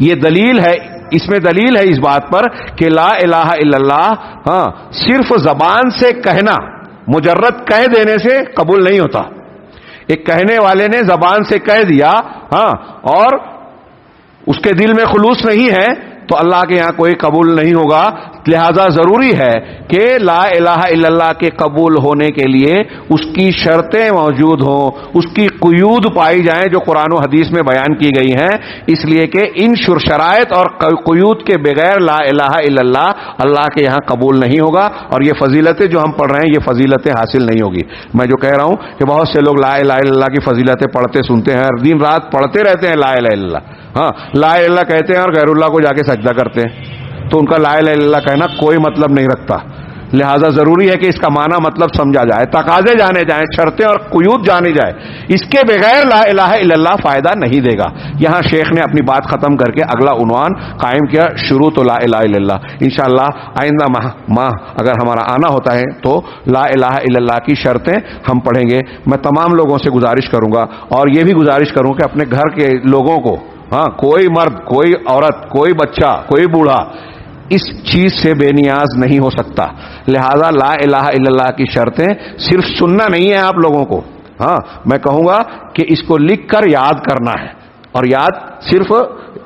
یہ دلیل ہے، اس میں دلیل ہے اس بات پر کہ لا الہ الا اللہ صرف زبان سے کہنا، مجرد کہہ دینے سے قبول نہیں ہوتا. ایک کہنے والے نے زبان سے کہہ دیا اور اس کے دل میں خلوص نہیں ہے تو اللہ کے یہاں کوئی قبول نہیں ہوگا. لہذا ضروری ہے کہ لا الہ الا اللہ کے قبول ہونے کے لیے اس کی شرطیں موجود ہوں، اس کی قیود پائی جائیں جو قرآن و حدیث میں بیان کی گئی ہیں. اس لیے کہ ان شرائط اور قیود کے بغیر لا الہ الا اللہ اللہ کے یہاں قبول نہیں ہوگا. اور یہ فضیلتیں جو ہم پڑھ رہے ہیں یہ فضیلتیں حاصل نہیں ہوگی. میں جو کہہ رہا ہوں کہ بہت سے لوگ لا الہ الا اللہ کی فضیلتیں پڑھتے سنتے ہیں، ہر دن رات پڑھتے رہتے ہیں لا الہ الا اللہ، لا الہ الا اللہ کہتے ہیں اور غیر اللہ کو جا کے سجدہ کرتے ہیں. تو ان کا لا الہ الا اللہ کہنا کوئی مطلب نہیں رکھتا. لہذا ضروری ہے کہ اس کا معنی مطلب سمجھا جائے، تقاضے جانے جائیں، شرطیں اور قیود جانی جائے. اس کے بغیر لا الہ الا اللہ فائدہ نہیں دے گا. یہاں شیخ نے اپنی بات ختم کر کے اگلا عنوان قائم کیا، شروط لا الہ الا اللہ. انشاءاللہ آئندہ ماہ اگر ہمارا آنا ہوتا ہے تو لا الہ الا اللہ کی شرطیں ہم پڑھیں گے. میں تمام لوگوں سے گزارش کروں گا اور یہ بھی گزارش کروں کہ اپنے گھر کے لوگوں کو، ہاں، کوئی مرد، کوئی عورت، کوئی بچہ، کوئی بوڑھا اس چیز سے بے نیاز نہیں ہو سکتا. لہذا لا الہ الا اللہ کی شرطیں صرف سننا نہیں ہے آپ لوگوں کو، ہاں، میں کہوں گا کہ اس کو لکھ کر یاد کرنا ہے. اور یاد صرف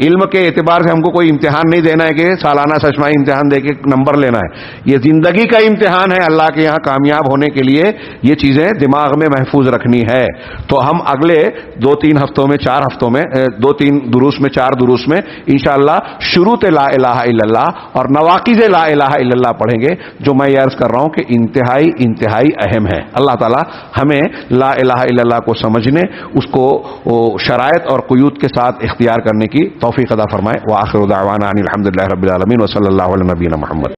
علم کے اعتبار سے ہم کو کوئی امتحان نہیں دینا ہے کہ سالانہ سشمائی امتحان دے کے نمبر لینا ہے. یہ زندگی کا امتحان ہے. اللہ کے یہاں کامیاب ہونے کے لیے یہ چیزیں دماغ میں محفوظ رکھنی ہے. تو ہم اگلے 2-3 ہفتوں میں 4 ہفتوں میں 2-3 دروس میں 4 دروس میں انشاءاللہ شروط لا الہ الا اللہ اور نواقض لا الہ الا اللہ پڑھیں گے، جو میں یہ عرض کر رہا ہوں کہ انتہائی اہم ہے. اللہ تعالی ہمیں لا الہ الا اللہ کو سمجھنے، اس کو شرائط اور قیود کے ساتھ اختیار کرنے کی توفیق عطا فرمائے. وآخر دعوانا ان الحمدللہ رب العالمین وصلی اللہ علی نبینا محمد.